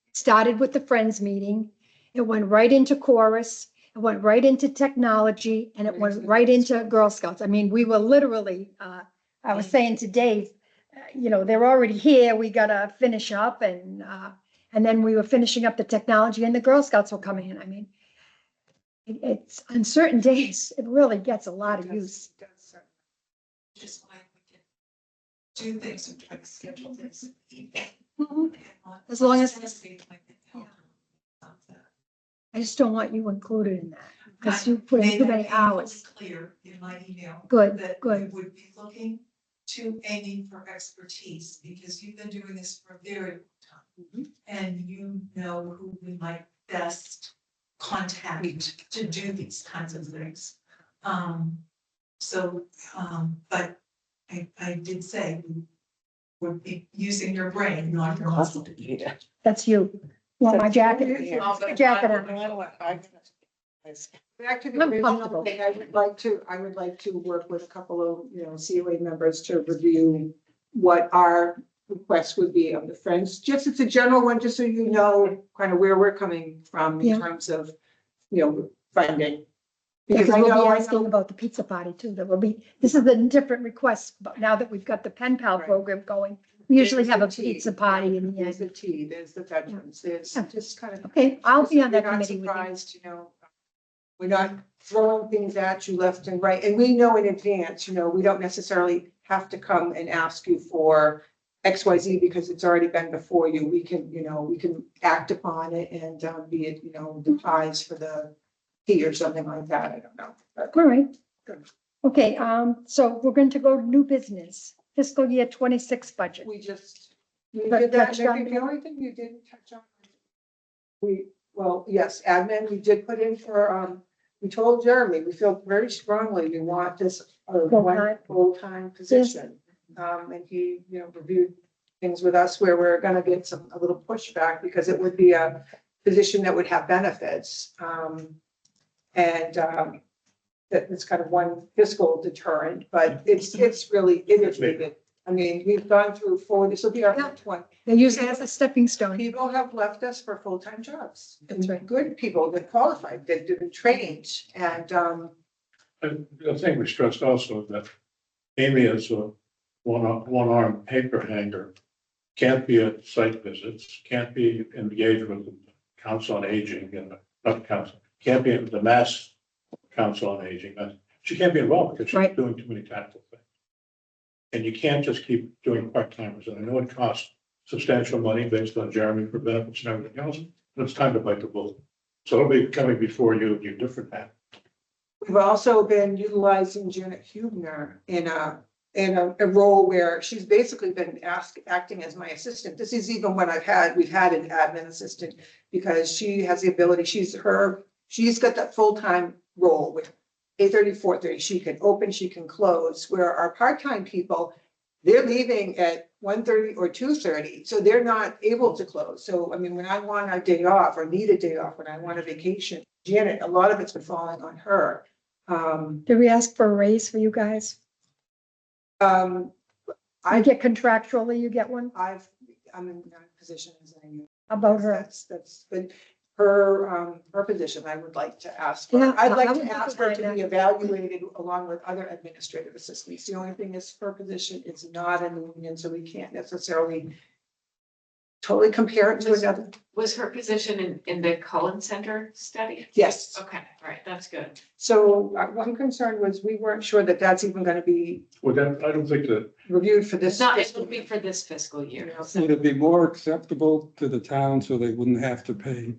It started with the Friends meeting. It went right into chorus. It went right into technology and it went right into Girl Scouts. I mean, we were literally, I was saying to Dave, they're already here. We gotta finish up and then we were finishing up the technology and the Girl Scouts were coming in. I mean, it's on certain days, it really gets a lot of use. Just like we can do things and try to schedule things. As long as- Yeah. I just don't want you included in that because you put in too many hours. Clear in my email. Good, That good. we would be looking to aiming for expertise because you've been doing this for a very long time. And you know who we might best contact to do these kinds of things. But I did say we would be using your brain, not your muscle. That's you. Want my jacket? Yeah. Put your jacket on. Back to the I'm original comfortable. thing, I would like to work with a couple of, COA members to review what our request would be of the Friends. Just, it's a general one, just so you know, kind of where we're coming from in Yeah. terms of, funding. Because Because I we'll know, be I asking know, about the pizza party too. This is a different request, but now that we've got the pen pal Right. program going, we usually there's have a the tea, pizza party in the There's end. the tea, there's the veterans, there's Yeah. just kind of. Okay, I'll be on that You're not committee with you. surprised, we're not throwing things at you left and right, and we know in advance, we don't necessarily have to come and ask you for XYZ because it's already been before you. We can act upon it and be it, the pies for the tea or something like that. I don't know. But All right. Good. Okay, so we're going to go to new business, fiscal year 26 budget. we did But that. touched And I on think the it? only thing you didn't touch on. Yes, admin, we did put in for, we told Jeremy, we feel very strongly we want this one Full-time. full-time position. And he, reviewed things with us where we're gonna get a little pushback because it would be a position that would have benefits. That it's kind of one fiscal deterrent, but it is needed. I mean, we've gone through this will be our fifth one. They use it as a stepping stone. People have left us for full-time jobs. That's right. Good people that qualified, that have been trained and, And the thing we stressed also is that Amy is a one-arm paper hanger, can't be at site visits, can't be engaged with the Council on Aging and not council, can't be at the Mass Council on Aging. She can't be involved because she's Right. doing too many tactical things. And you can't just keep doing part-timers. And I know it costs substantial money based on Jeremy for benefits and everything else, but it's time to bite the bullet. So it'll be coming before you, different path. we've also been utilizing Janet Hubner in a role where she's basically been acting as my assistant. This is even when we've had an admin assistant because she has the ability, she's got that full-time role with 8:30, 4:30. She can open, she can close, where our part-time people, they're leaving at 1:30 or 2:30, so they're not able to close. So, I mean, when I want a day off or need a day off, when I want a vacation, Janet, a lot of it's been falling on her. Did we ask for a raise for you guys? I I get contractually, you get one? I'm in a position as a union. About her? That's been her position. I would like to ask. Yeah, I'd I like would to be ask her to behind be that. evaluated along with other administrative assistants. The only thing is her position is not in the union, so we can't necessarily totally compare it to another. Was her position in the Cullen Center study? Yes. Okay, all right, that's good. So one concern was we weren't sure that that's even going to be Well, then, I don't think that, reviewed for this. It's not, it will be for this fiscal year. so- Would it be more acceptable to the town so they wouldn't have to pay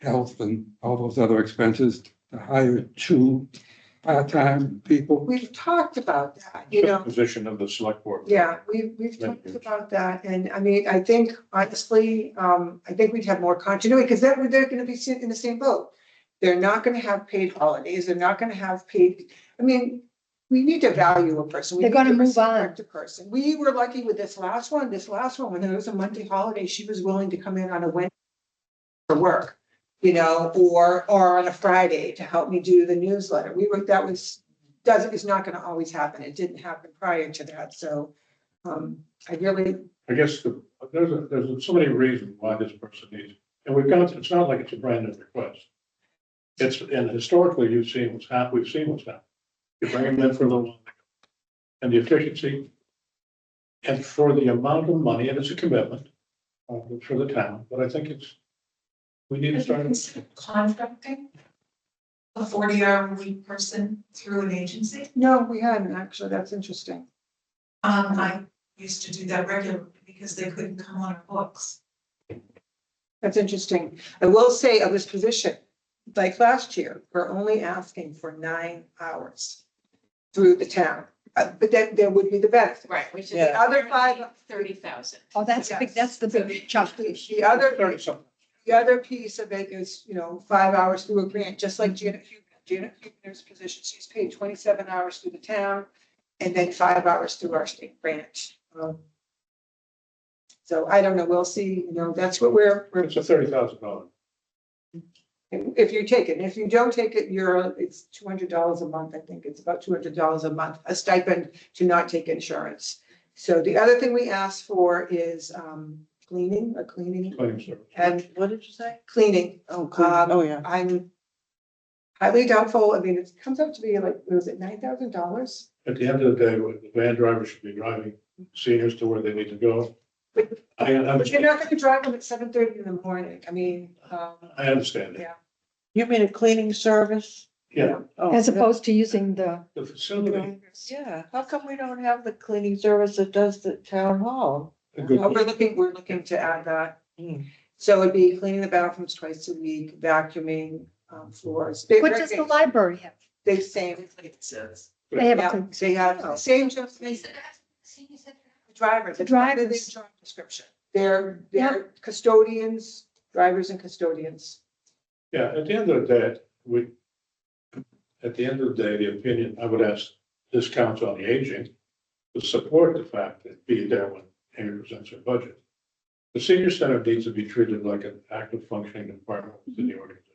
health and all those other expenses to hire two part-time people? We've talked about that, you know. position of the select board. Yeah, we've talked about that, and I mean, I think honestly, I think we'd have more continuity, because they're gonna be in the same boat. They're not gonna have paid holidays, they're not gonna have paid, I mean, we need to value a person. We They're need gonna to move on. respect a person. We were lucky with this last one, when there was a Monday holiday, she was willing to come in on a Wednesday for work, you know, or on a Friday to help me do the newsletter. Is not gonna always happen. It didn't happen prior to that, so I guess there's so many reasons why this person needs, and it's not like it's a brand new request. And historically, we've seen what's happened. You bring them in for a little while, and the efficiency, and for the amount of money, and it's a commitment for the town, but I think we need to start. Contracting a 40-hour-a-week person through an agency. No, we hadn't, actually. That's interesting. I used to do that regularly because they couldn't come on our books. That's interesting. I will say of this position, like last year, we're only asking for 9 hours through the town. But then there would be the benefit. Right, which is The other 5, 30,000. Oh, that's big, that's the big chunk. The other piece of it is, you know, 5 hours through a grant, just like Janet Huebner's position. She's paid 27 hours through the town and then 5 hours through our state branch. So I don't know. We'll see. You know, that's what we're It's a $30,000. if you take it. And if you don't take it, it's $200 a month. I think it's about $200 a month, a stipend to not take insurance. So the other thing we asked for is cleaning. Claim service. And What did you say? cleaning. Oh, cool. Oh, yeah. I'm highly doubtful. I mean, it comes out to be like, was it $9,000? At the end of the day, the van driver should be driving seniors to where they need to go. I But you're not gonna drive them at 7:30 in the morning. I mean, I understand it. Yeah. You mean a cleaning service? Yeah, Oh, As opposed to using the. the facility, Yeah, how come we don't have the cleaning service that does the town hall? a good, we're looking to add that. Hmm. So it'd be cleaning the bathrooms twice a week, vacuuming, floors. What does the library have? They same. They have a Yeah, clean- they have the same just drivers. It's part of their Drivers. job description. They're custodians, drivers and custodians. yeah, at the end of the day, the opinion, I would ask this council on the aging to support the fact that be there when Amy presents her budget. The senior center needs to be treated like an active functioning department within the organization.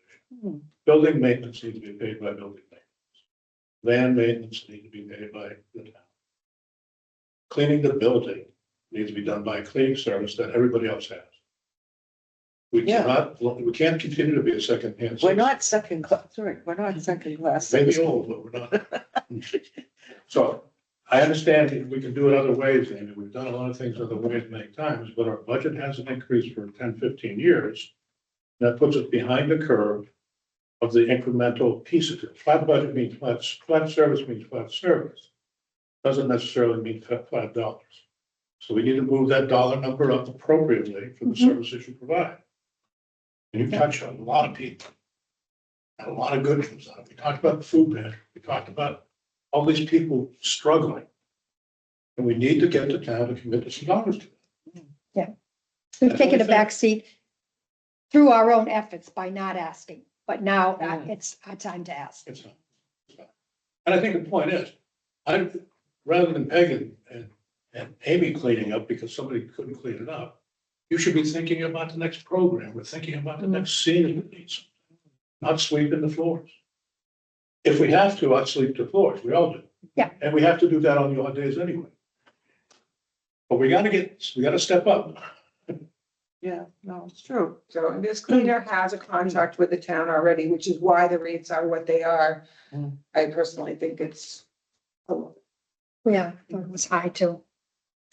Hmm. Building maintenance needs to be paid by building maintenance. Van maintenance needs to be paid by the town. Cleaning the building needs to be done by a cleaning service that everybody else has. We can't continue to be a second-hand. We're not second class, sorry, we're not second class. Maybe old, but we're not. So I understand that we can do it other ways, Amy. We've done a lot of things other ways many times, but our budget hasn't increased for 10, 15 years. That puts us behind the curve of the incremental pieces. Flat budget means flat service means flat service. Doesn't necessarily mean $5. So we need to move that dollar number up appropriately for the services you provide. And you touch on a lot of people. And a lot of good comes out of it. We talked about the food pantry. We talked about all these people struggling. And we need to get the town to commit to some dollars to it. We've taken a back seat through our own efforts by not asking, but now it's our time to ask. It's not. And I think the point is, rather than Peg and Amy cleaning up because somebody couldn't clean it up, you should be thinking about the next program. We're thinking about the next senior that needs, not sweeping the floors. If we have to, I'd sweep the floors. We all do. Yeah. And we have to do that on the odd days anyway. But we gotta step up. Yeah, no, it's true. So, and this cleaner has a contract with the town already, which is why the rates are what they are. Mm. I personally think it's. Yeah, it was high too.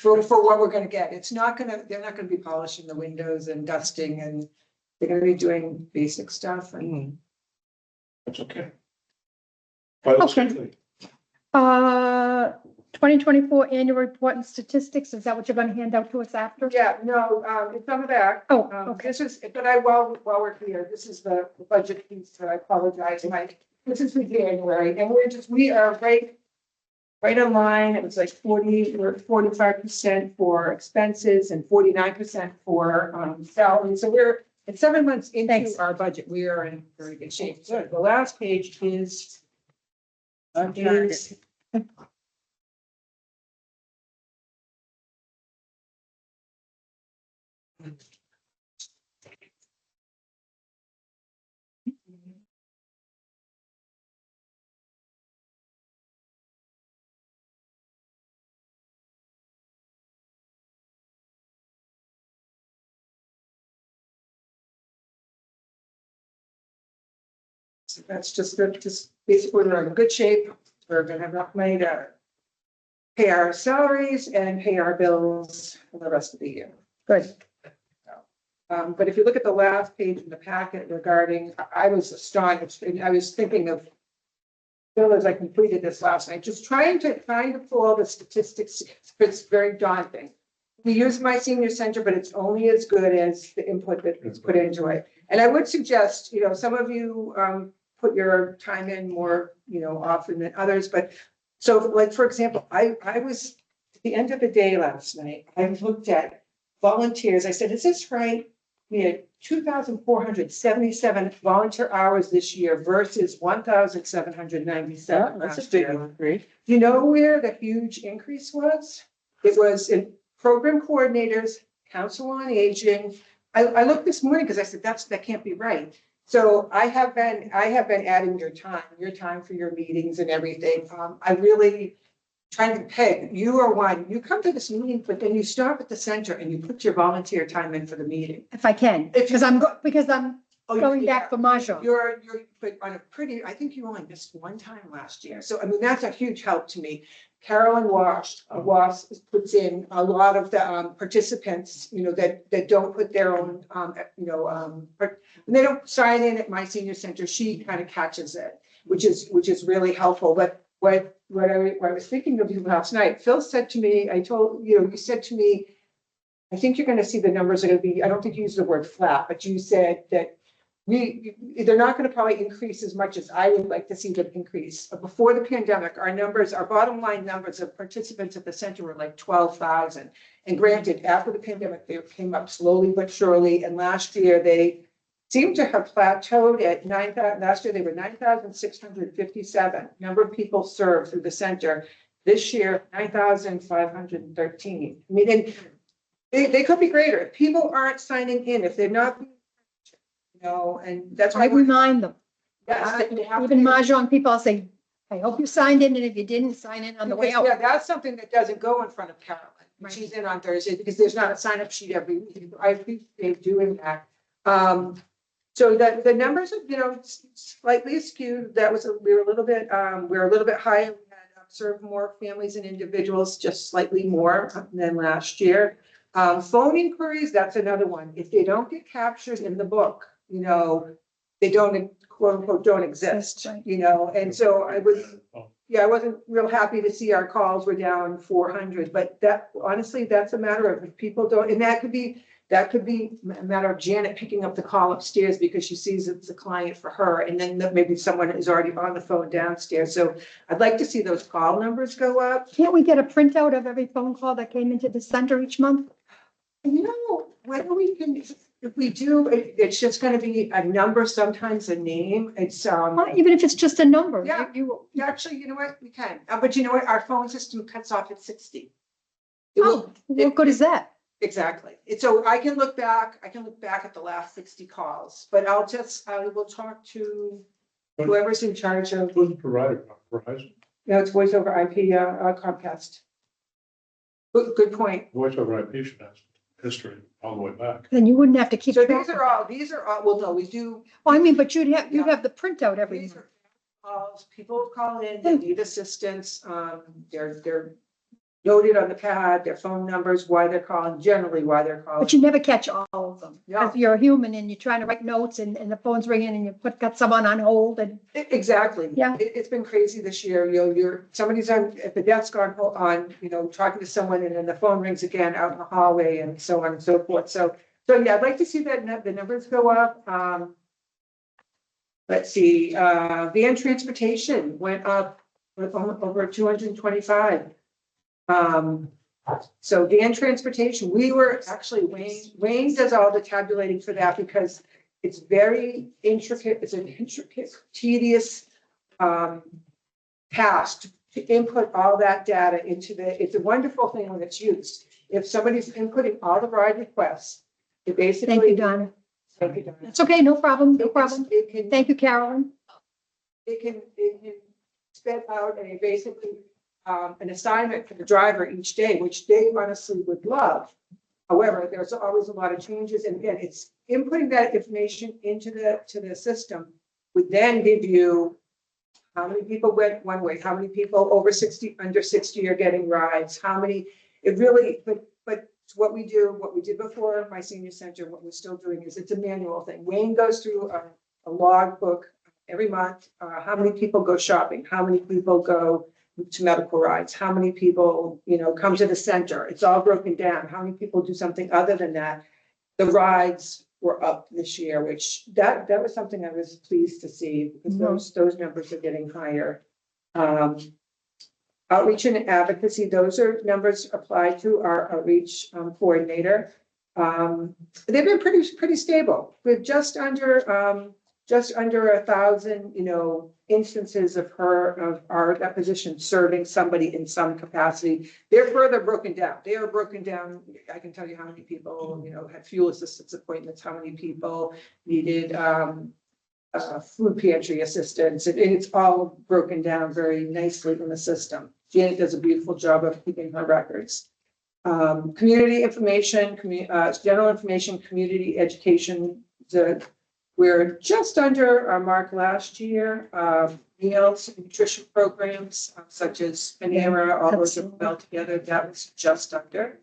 for what we're gonna get. It's not gonna, they're not gonna be polishing the windows and dusting, and they're gonna be doing basic stuff and. That's okay. But it's Okay. simply, 2024 annual report and statistics, is that what you're gonna hand out to us after? Yeah, no, it's on the back. Oh, okay. This is, but while we're here, this is the budget piece, so I apologize, Mike. This is for January, and we are right on line. It was like 45% for expenses and 49% for salary. So we're at 7 months into Thanks. our budget. We are in very good shape. So the last page is I'm trying is so that's just basically we're in good shape. We're gonna have enough money to pay our salaries and pay our bills for the rest of the year. Good. But if you look at the last page in the packet regarding, I was astonished, and I was thinking of Bill, as I completed this last night, just trying to pull all the statistics. It's very daunting. We use my senior center, but it's only as good as the input that's put into it. And I would suggest, some of you put your time in more, often than others. But so, like, for example, I was at the end of the day last night, I looked at volunteers. I said, is this right? We had 2,477 volunteer hours this year versus 1,797 That's a last big year. increase. Do you know where the huge increase was? It was in program coordinators, council on aging. I looked this morning because I said, that can't be right. So I have been adding your time for your meetings and everything. I really trying to peg, you are one, you come to this meeting, but then you stop at the center and you put your volunteer time in for the meeting. If I can, If you- because I'm going back for Mahjong. You're, but on a pretty, I think you only missed one time last year. So, I mean, that's a huge help to me. Carolyn Wash puts in a lot of the participants, that don't put their own, when they don't sign in at my senior center, she kind of catches it, which is really helpful. But what I was thinking of you last night, Phil said to me, you said to me, I think you're going to see the numbers are going to be, I don't think you used the word flat, but you said that they're not going to probably increase as much as I would like to see them increase. Before the pandemic, our bottom line numbers of participants at the center were like 12,000. And granted, after the pandemic, they came up slowly but surely. And last year they seem to have plateaued at 9,000. Last year they were 9,657 number of people served through the center. This year, 9,513. I mean, and they could be greater. If people aren't signing in, if they're not, and that's why I remind them. Yes, they have to Even be- Mahjong people, I'll say, I hope you signed in, and if you didn't, sign in on the way Because, yeah, out. that's something that doesn't go in front of Carolyn. When Right. she's in on Thursday, because there's not a sign up sheet every week. I appreciate doing that. So the numbers are, slightly skewed. We were a little bit higher. We had served more families and individuals, just slightly more than last year. Phone inquiries, that's another one. If they don't get captured in the book, they don't, quote unquote, don't exist, Right. and so I wasn't real happy to see our calls were down 400, but that honestly, that's a matter of if people don't, and that could be a matter of Janet picking up the call upstairs because she sees it's a client for her, and then maybe someone is already on the phone downstairs. So I'd like to see those call numbers go up. Can't we get a printout of every phone call that came into the center each month? Whether we can, if we do, it's just gonna be a number, sometimes a name. It's, Even if it's just a number. Yeah. Actually, you know what, we can, but you know what, our phone system cuts off at 60. Oh, what good is that? Exactly. So I can look back at the last 60 calls, but I will talk to whoever's in charge of, Who's the provider, Verizon? it's voice over IP, Comcast. Good point. Voice over IP should have history all the way back. Then you wouldn't have to keep So track. these are all, well, no, we do. Well, I mean, but you'd have the printout every These month. are calls, people call in, they need assistance, they're noted on the pad, their phone numbers, why they're calling, generally why they're calling. But you never catch all of them. No. Because you're a human and you're trying to write notes and the phone's ringing and got someone on hold and Exactly. Yeah. It's been crazy this year. Somebody's at the desk on, talking to someone and then the phone rings again out in the hallway and so on and so forth. So yeah, I'd like to see that the numbers go up. Let's see, van transportation went up over 225. So van transportation, we were actually, Wayne does all the tabulating for that because it's very intricate, it's an intricate, tedious task to input all that data it's a wonderful thing when it's used. If somebody's inputting all the ride requests, it basically. thank you, Donna. Thank you, Donna. It's okay, no problem, no It can- problem. It can, Thank you, Carolyn. it can spit out an assignment for the driver each day, which they honestly would love. However, there's always a lot of changes, and again, it's inputting that information into the system would then give you how many people went one way, how many people over 60, under 60 are getting rides, how many, it really, but what we did before my senior center, what we're still doing is it's a manual thing. Wayne goes through a log book every month, how many people go shopping, how many people go to medical rides, how many people, come to the center. It's all broken down. How many people do something other than that? The rides were up this year, which that was something I was pleased to see because those numbers are getting higher. Outreach and advocacy, those are numbers applied to our outreach coordinator. They've been pretty stable with just under 1,000, instances of that position serving somebody in some capacity. They're further broken down. They are broken down. I can tell you how many people, had fuel assistance appointments, how many people needed food pantry assistance. It's all broken down very nicely in the system. Janet does a beautiful job of keeping her records. Community information, general information, community education. We're just under our mark last year. Meals, nutrition programs such as Panera, all those are well together. That was just under.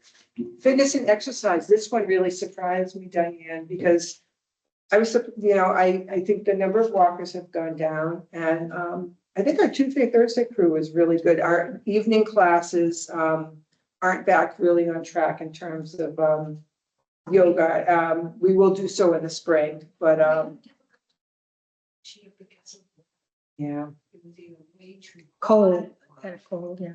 Fitness and exercise. This one really surprised me, Diane, because I was, I think the number of walkers have gone down, and I think our Tuesday, Thursday crew is really good. Our evening classes aren't back really on track in terms of yoga. We will do so in the spring, but yeah. Cold, kind of cold, yeah.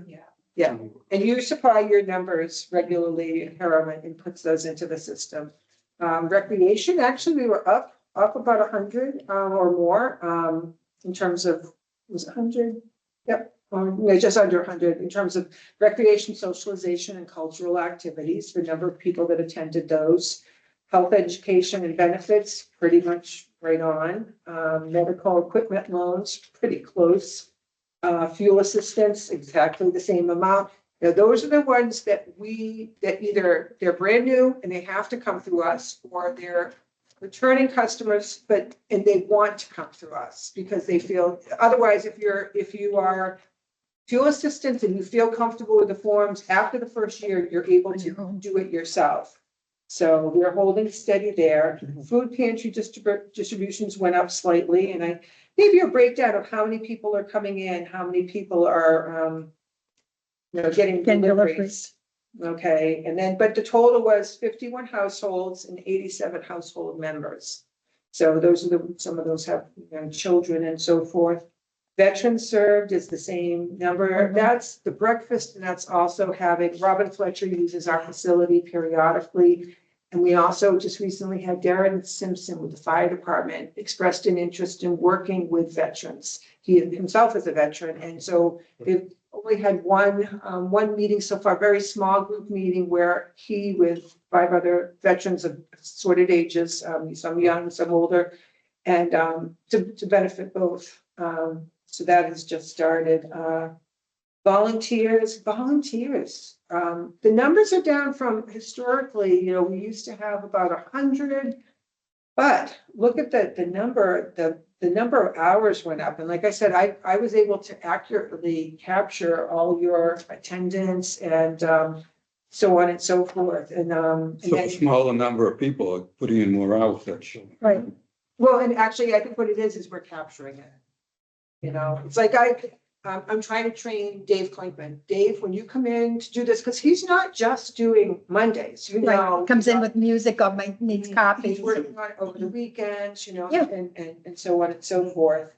Yeah, and you supply your numbers regularly, and Harriman inputs those into the system. Recreation, actually, we were up about 100 or more in terms of, was it 100? Yep, no, just under 100 in terms of recreation, socialization, and cultural activities, the number of people that attended those. Health education and benefits, pretty much right on. Medical equipment loans, pretty close. Fuel assistance, exactly the same amount. Now, those are the ones that either they're brand new and they have to come through us, or they're returning customers, and they want to come through us because they feel, otherwise, if you are fuel assistance and you feel comfortable with the forms, after the first year, you're able to do it yourself. So we're holding steady there. Food pantry distributions went up slightly, and I gave you a breakdown of how many people are coming in, how many people are, getting deliveries. Okay, and then, but the total was 51 households and 87 household members. So those are some of those have children and so forth. Veterans served is the same number. That's the breakfast, and that's also having, Robin Fletcher uses our facility periodically. And we also just recently had Darren Simpson with the fire department expressed an interest in working with veterans. He himself is a veteran, and so they've only had one meeting so far, very small group meeting where he with 5 other veterans of assorted ages, some young, some older, and to benefit both. So that has just started. Volunteers. The numbers are down from historically, we used to have about 100, but look at the number, the the number of hours went up. And like I said, I was able to accurately capture all your attendance and, so on and so forth. And So a then, smaller number of people are putting in more hours, that's showing. Right. well, and actually, I think what it is we're capturing it. You know, it's like I'm trying to train Dave Klinkman. Dave, when you come in to do this, because he's not just doing Mondays, you Right, know. comes in with music or needs copies. He's working on it over the weekends, you know, Yeah. and so on and so forth.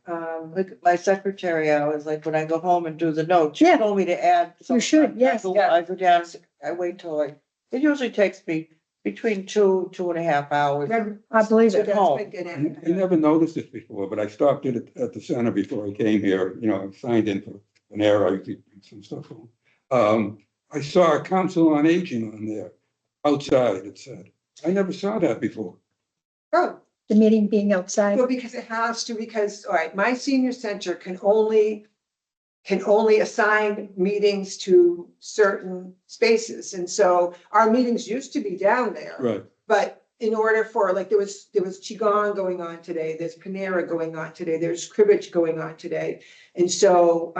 Like my secretary hours, like when I go home and do the notes, Yeah. she told me to add. You should, yes. I go down, I wait till it usually takes me between 2.5 hours. I believe So it. that's home. been good. I never noticed this before, but I stopped in at the center before I came here, you know, I signed in for an error, I did some stuff. I saw a council on aging on there, outside, it said. I never saw that before. Oh, The meeting being outside. well, because it has to, because, all right, my senior center can only assign meetings to certain spaces. And so our meetings used to be down there. Right. But in order for, like, there was Qigong going on today, there's Panera going on today, there's cribbage going on today. And so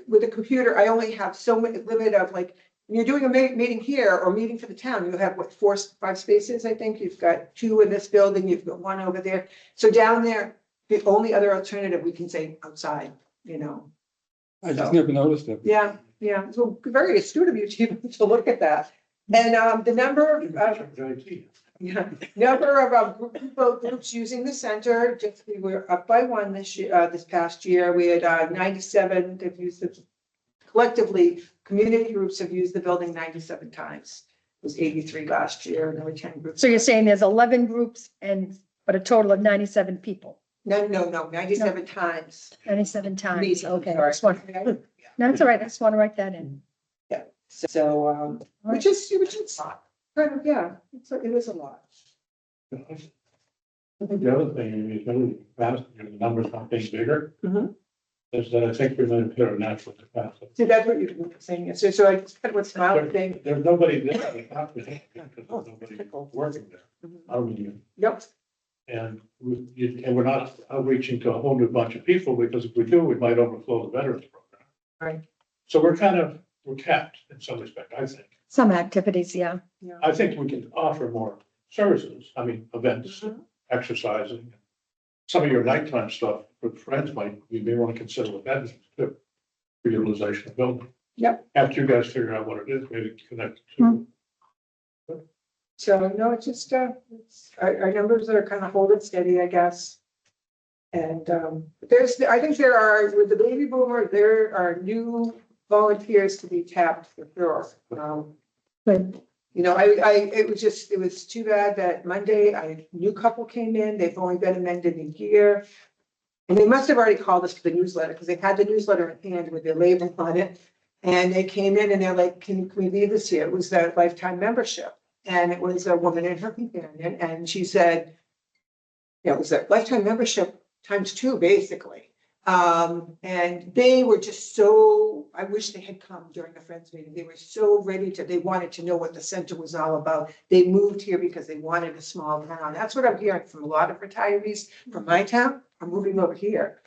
with a computer, I only have so many limit of, like, when you're doing a meeting here or meeting for the town, you have what, 5 spaces, I think. You've got 2 in this building, you've got 1 over there. So down there, the only other alternative, we can say outside, you know. I just never noticed that. Yeah, yeah. So very astute of you to look at that. And the number of, yeah, number of groups using the center, just we were up by 1 this year, this past year. We had 97 that used it. Collectively, community groups have used the building 97 times. It was 83 last year, and there were 10 groups. So you're saying there's 11 groups but a total of 97 people, No, 97 times. 97 times. Meetings, Okay. sorry. No, that's all right. I just want to write that in. Yeah, so, which is kind of, yeah, it is a lot. I think the other thing is really fast, the numbers not being bigger. Mhm. Is that I think we're going to hit our natural capacity. So that's what you're saying. So I just kind of what's my thing. There's nobody there, because there's nobody working there. I mean, Yep. and we're not outreaching to a whole new bunch of people, because if we do, we might overflow the veterans program. Right. So we're capped in some respect, I think. Some activities, yeah. I think we can offer more services, I mean, events, Mhm. exercising. Some of your nighttime stuff with friends you may want to consider what that means too, for utilization of building. Yep. After you guys figure out what it is, maybe connect Hmm. to. So no, it's just, our numbers are kind of holding steady, I guess. And I think there are, with the baby boomer, there are new volunteers to be tapped for sure. Good. You know, it was too bad that Monday, a new couple came in, they've only been amended a year. And they must have already called us for the newsletter, because they had the newsletter in hand with their label on it. And they came in and they're like, can we leave this here? It was their lifetime membership. And it was a woman and her companion, and she said, yeah, it was a lifetime membership times 2, basically. And they were just so, I wish they had come during the Friends meeting. They were so ready they wanted to know what the center was all about. They moved here because they wanted a small town. That's what I'm hearing from a lot of retirees from my town. Are moving over here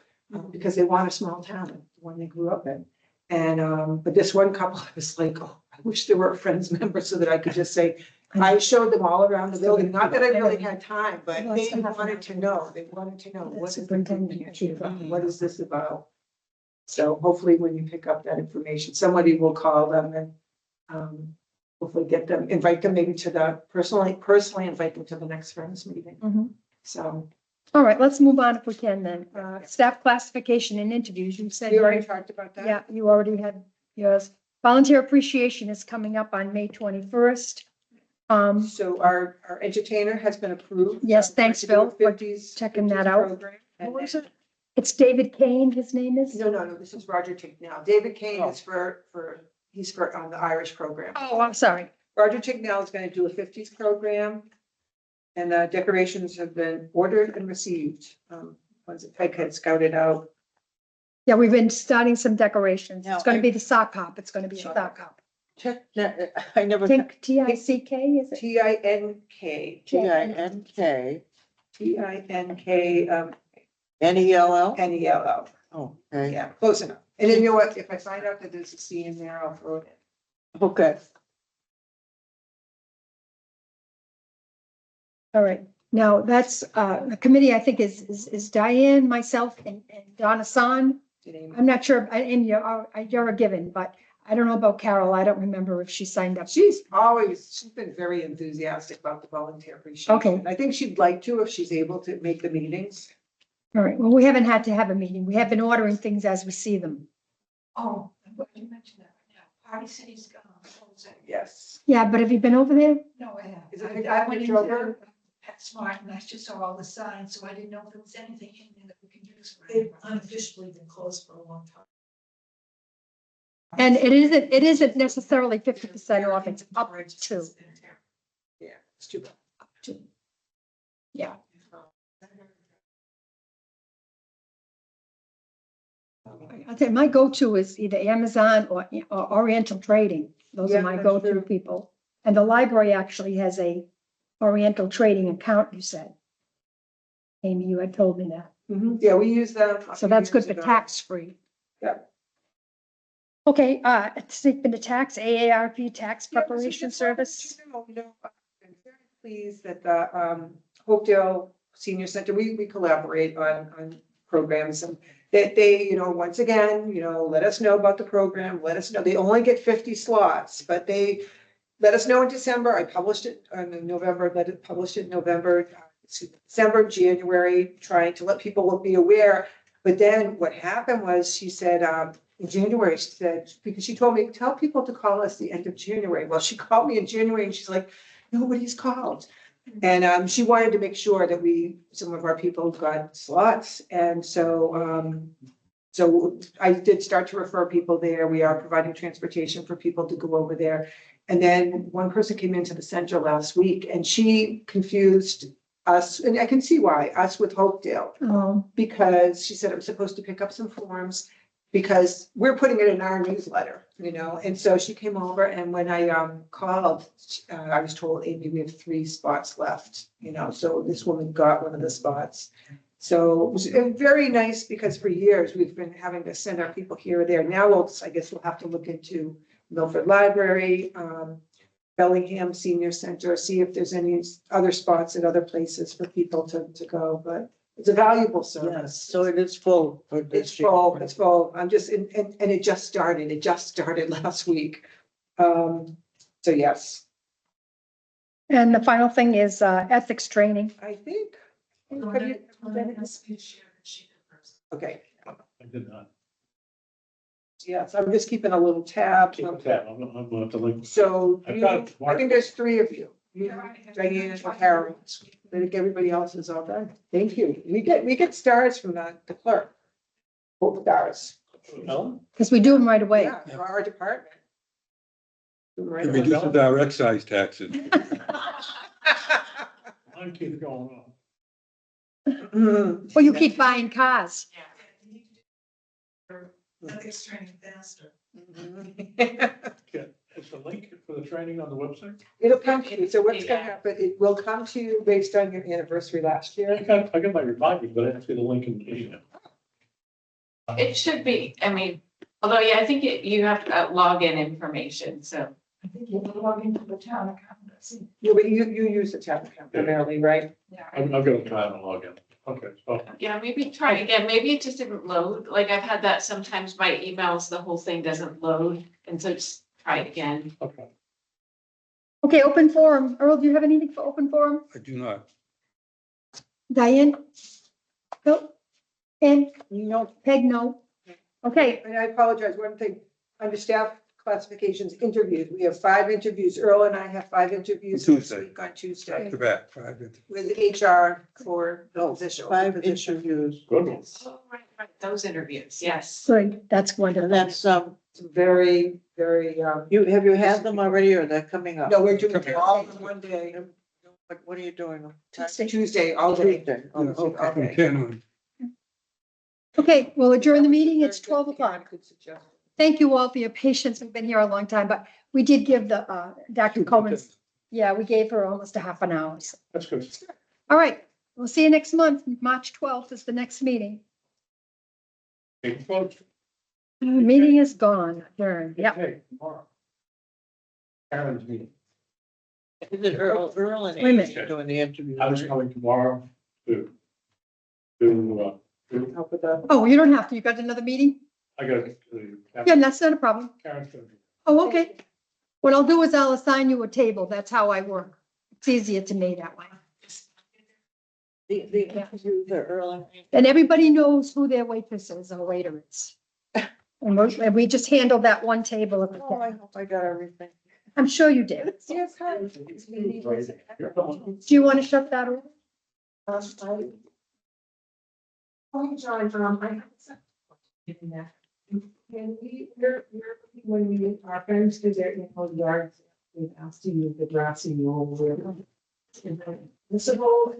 because they want a small town, the one they grew up in. And, but this one couple, I was like, oh, I wish there were a Friends member so that I could just say, I showed them all around the building, not that I really had time, but they wanted to know, what is what is this about? So hopefully when you pick up that information, somebody will call them and hopefully invite them maybe to the, personally invite them to the next Friends meeting. Mhm. So. All right, let's move on if we can then. Staff classification and interviews, you said. You already talked about that? Yeah, you already had yours. Volunteer appreciation is coming up on May 21st. So our entertainer has been approved. Yes, thanks, Phil, for 50s checking that out. program. Who is it? It's David Kane, his name is? No, this is Roger Tignell. David Kane is he's on the Irish program. Oh, I'm sorry. Roger Tignell is going to do a 50s program. And decorations have been ordered and received. Once Peg had scouted out. Yeah, we've been starting some decorations. Now, It's going to be the sock hop. It's going to be a sock hop. I never. Tink, T-I-C-K, is it? Tink. Tink. Tink. NELL? NELL. Oh, okay, Yeah, close enough. And then you know what, if I find out that there's a C in there, I'll throw it in. okay. All right. Now, that's, the committee, I think, is Diane, myself, and Donna San. Did Amy- I'm not sure, and you're a given, but I don't know about Carol. I don't remember if she signed up. She's been very enthusiastic about the volunteer appreciation. Okay. I think she'd like to if she's able to make the meetings. All right. Well, we haven't had to have a meeting. We have been ordering things as we see them. Oh, I'm glad you mentioned that right now. Party City's gone. Yes. Yeah, but have you been over there? No, I have. Is it the I guy went with into Drover? PetSmart and I just saw all the signs, so I didn't know if there was anything in there that we can use for. They've unofficially been closed for a long time. And it isn't necessarily 50% off. It's up to. Yeah, it's too bad. Yeah. I think my go-to is either Amazon or Oriental Trading. Those Yeah, are my that's go-to true. people. And the library actually has a Oriental Trading account, you said. Amy, you had told me that. Yeah, we use them. a So few that's good years for ago. tax-free. Yeah. Okay, speaking to tax, AARP tax Yeah, so preparation just wanted to service. let you know, I'm very pleased that the Hopedale Senior Center, we collaborate on programs and that they, once again, let us know about the program, let us know, they only get 50 slots, but they let us know in December. I published it in November, published it in November, December, January, trying to let people be aware. But then what happened was she said, in January, she said, because she told me, tell people to call us the end of January. Well, she called me in January and she's like, nobody's called. And she wanted to make sure that some of our people got slots. And so I did start to refer people there. We are providing transportation for people to go over there. And then one person came into the center last week and she confused us, and I can see why, us with Hopedale, because she said I'm supposed to pick up some forms because we're putting it in our newsletter, and so she came over and when I called, I was told, Amy, we have 3 spots left, so this woman got one of the spots. So it was very nice because for years we've been having to send our people here or there. Now I guess we'll have to look into Milford Library, Bellingham Senior Center, see if there's any other spots at other places for people to go, but it's a valuable Yes, service. so it is full for It's this year. full, it's full. I'm just, and it just started last week. So yes, And the final thing is ethics training. I think. Lynette has been shared that she did first. Okay, I did not. yes, I'm just keeping a little tab. Keep it tab. I'm gonna have to link. So I've got it. I think there's 3 of you. Diane and Carol. I think everybody else is all done. Thank you. We get stars from the clerk. Both stars. Ellen? Because we do them right away. Yeah, for our department. Right. It reduces our excise taxes. Mine keeps going on. Mhm. Well, you keep buying cars. Ethics training faster. Okay, is the link for the training on the website? It'll come to you. So what's gonna happen? It will come to you based on your anniversary last I year. got my reminders, but I didn't see the link in the email. It should be, although, yeah, I think you have login information, so. I think you can log into the town account. See. But you use the tab account primarily, right? I've got to try and log in. Okay, so. Yeah, maybe try again. Maybe it just didn't load. Like I've had that sometimes my emails, the whole thing doesn't load. And so just try it again. Okay. Okay, open forum. Earl, do you have anything for open forum? I do not. Diane? No? And No. Peg, no? Okay, And I apologize, one thing, under staff classifications, interviews, we have 5 interviews. Earl and I have 5 interviews this Tuesday. week on Back Tuesday to back, 5 minutes. with HR for the position. 5 interviews. Good one. Oh, right. Those interviews, yes. good. That's wonderful. And that's, It's very, very, have you had them already or they're coming up? no, we're doing it all in one day, What are you doing? Tuesday, all day. Tuesday. Yeah, Okay. from 10 on. Okay, we'll adjourn the meeting. It's 12 o'clock. Good suggestion. Thank you all for your patience. We've been here a long time, but we did give the Dr. Coleman's, yeah, we gave her almost a half an hour. So. That's good. All right, We'll see you next month. March 12th is the next meeting. Hey, folks. Meeting is gone, adjourned. Yep. Okay, tomorrow. Karen's meeting. Is it Earl and Wait a minute. Amy doing the interview? I was right? coming tomorrow to, Help with that? Oh, you don't have to. You got another meeting? I got. Yeah, that's not a problem. Karen's gonna be. Oh, okay. What I'll do is I'll assign you a table. That's how I work. It's easier to me that way. The interview, the Earl and Amy. And everybody knows who their waitress is or waiter is. And we just handle that one table at the Oh, I time. hope I got everything. I'm sure you did. Yes, hi. Do you want to shut that off? Oh, John, I have some. Can we, when we, our parents do their in-home yards, we've asked to use the grassy knoll where. This is all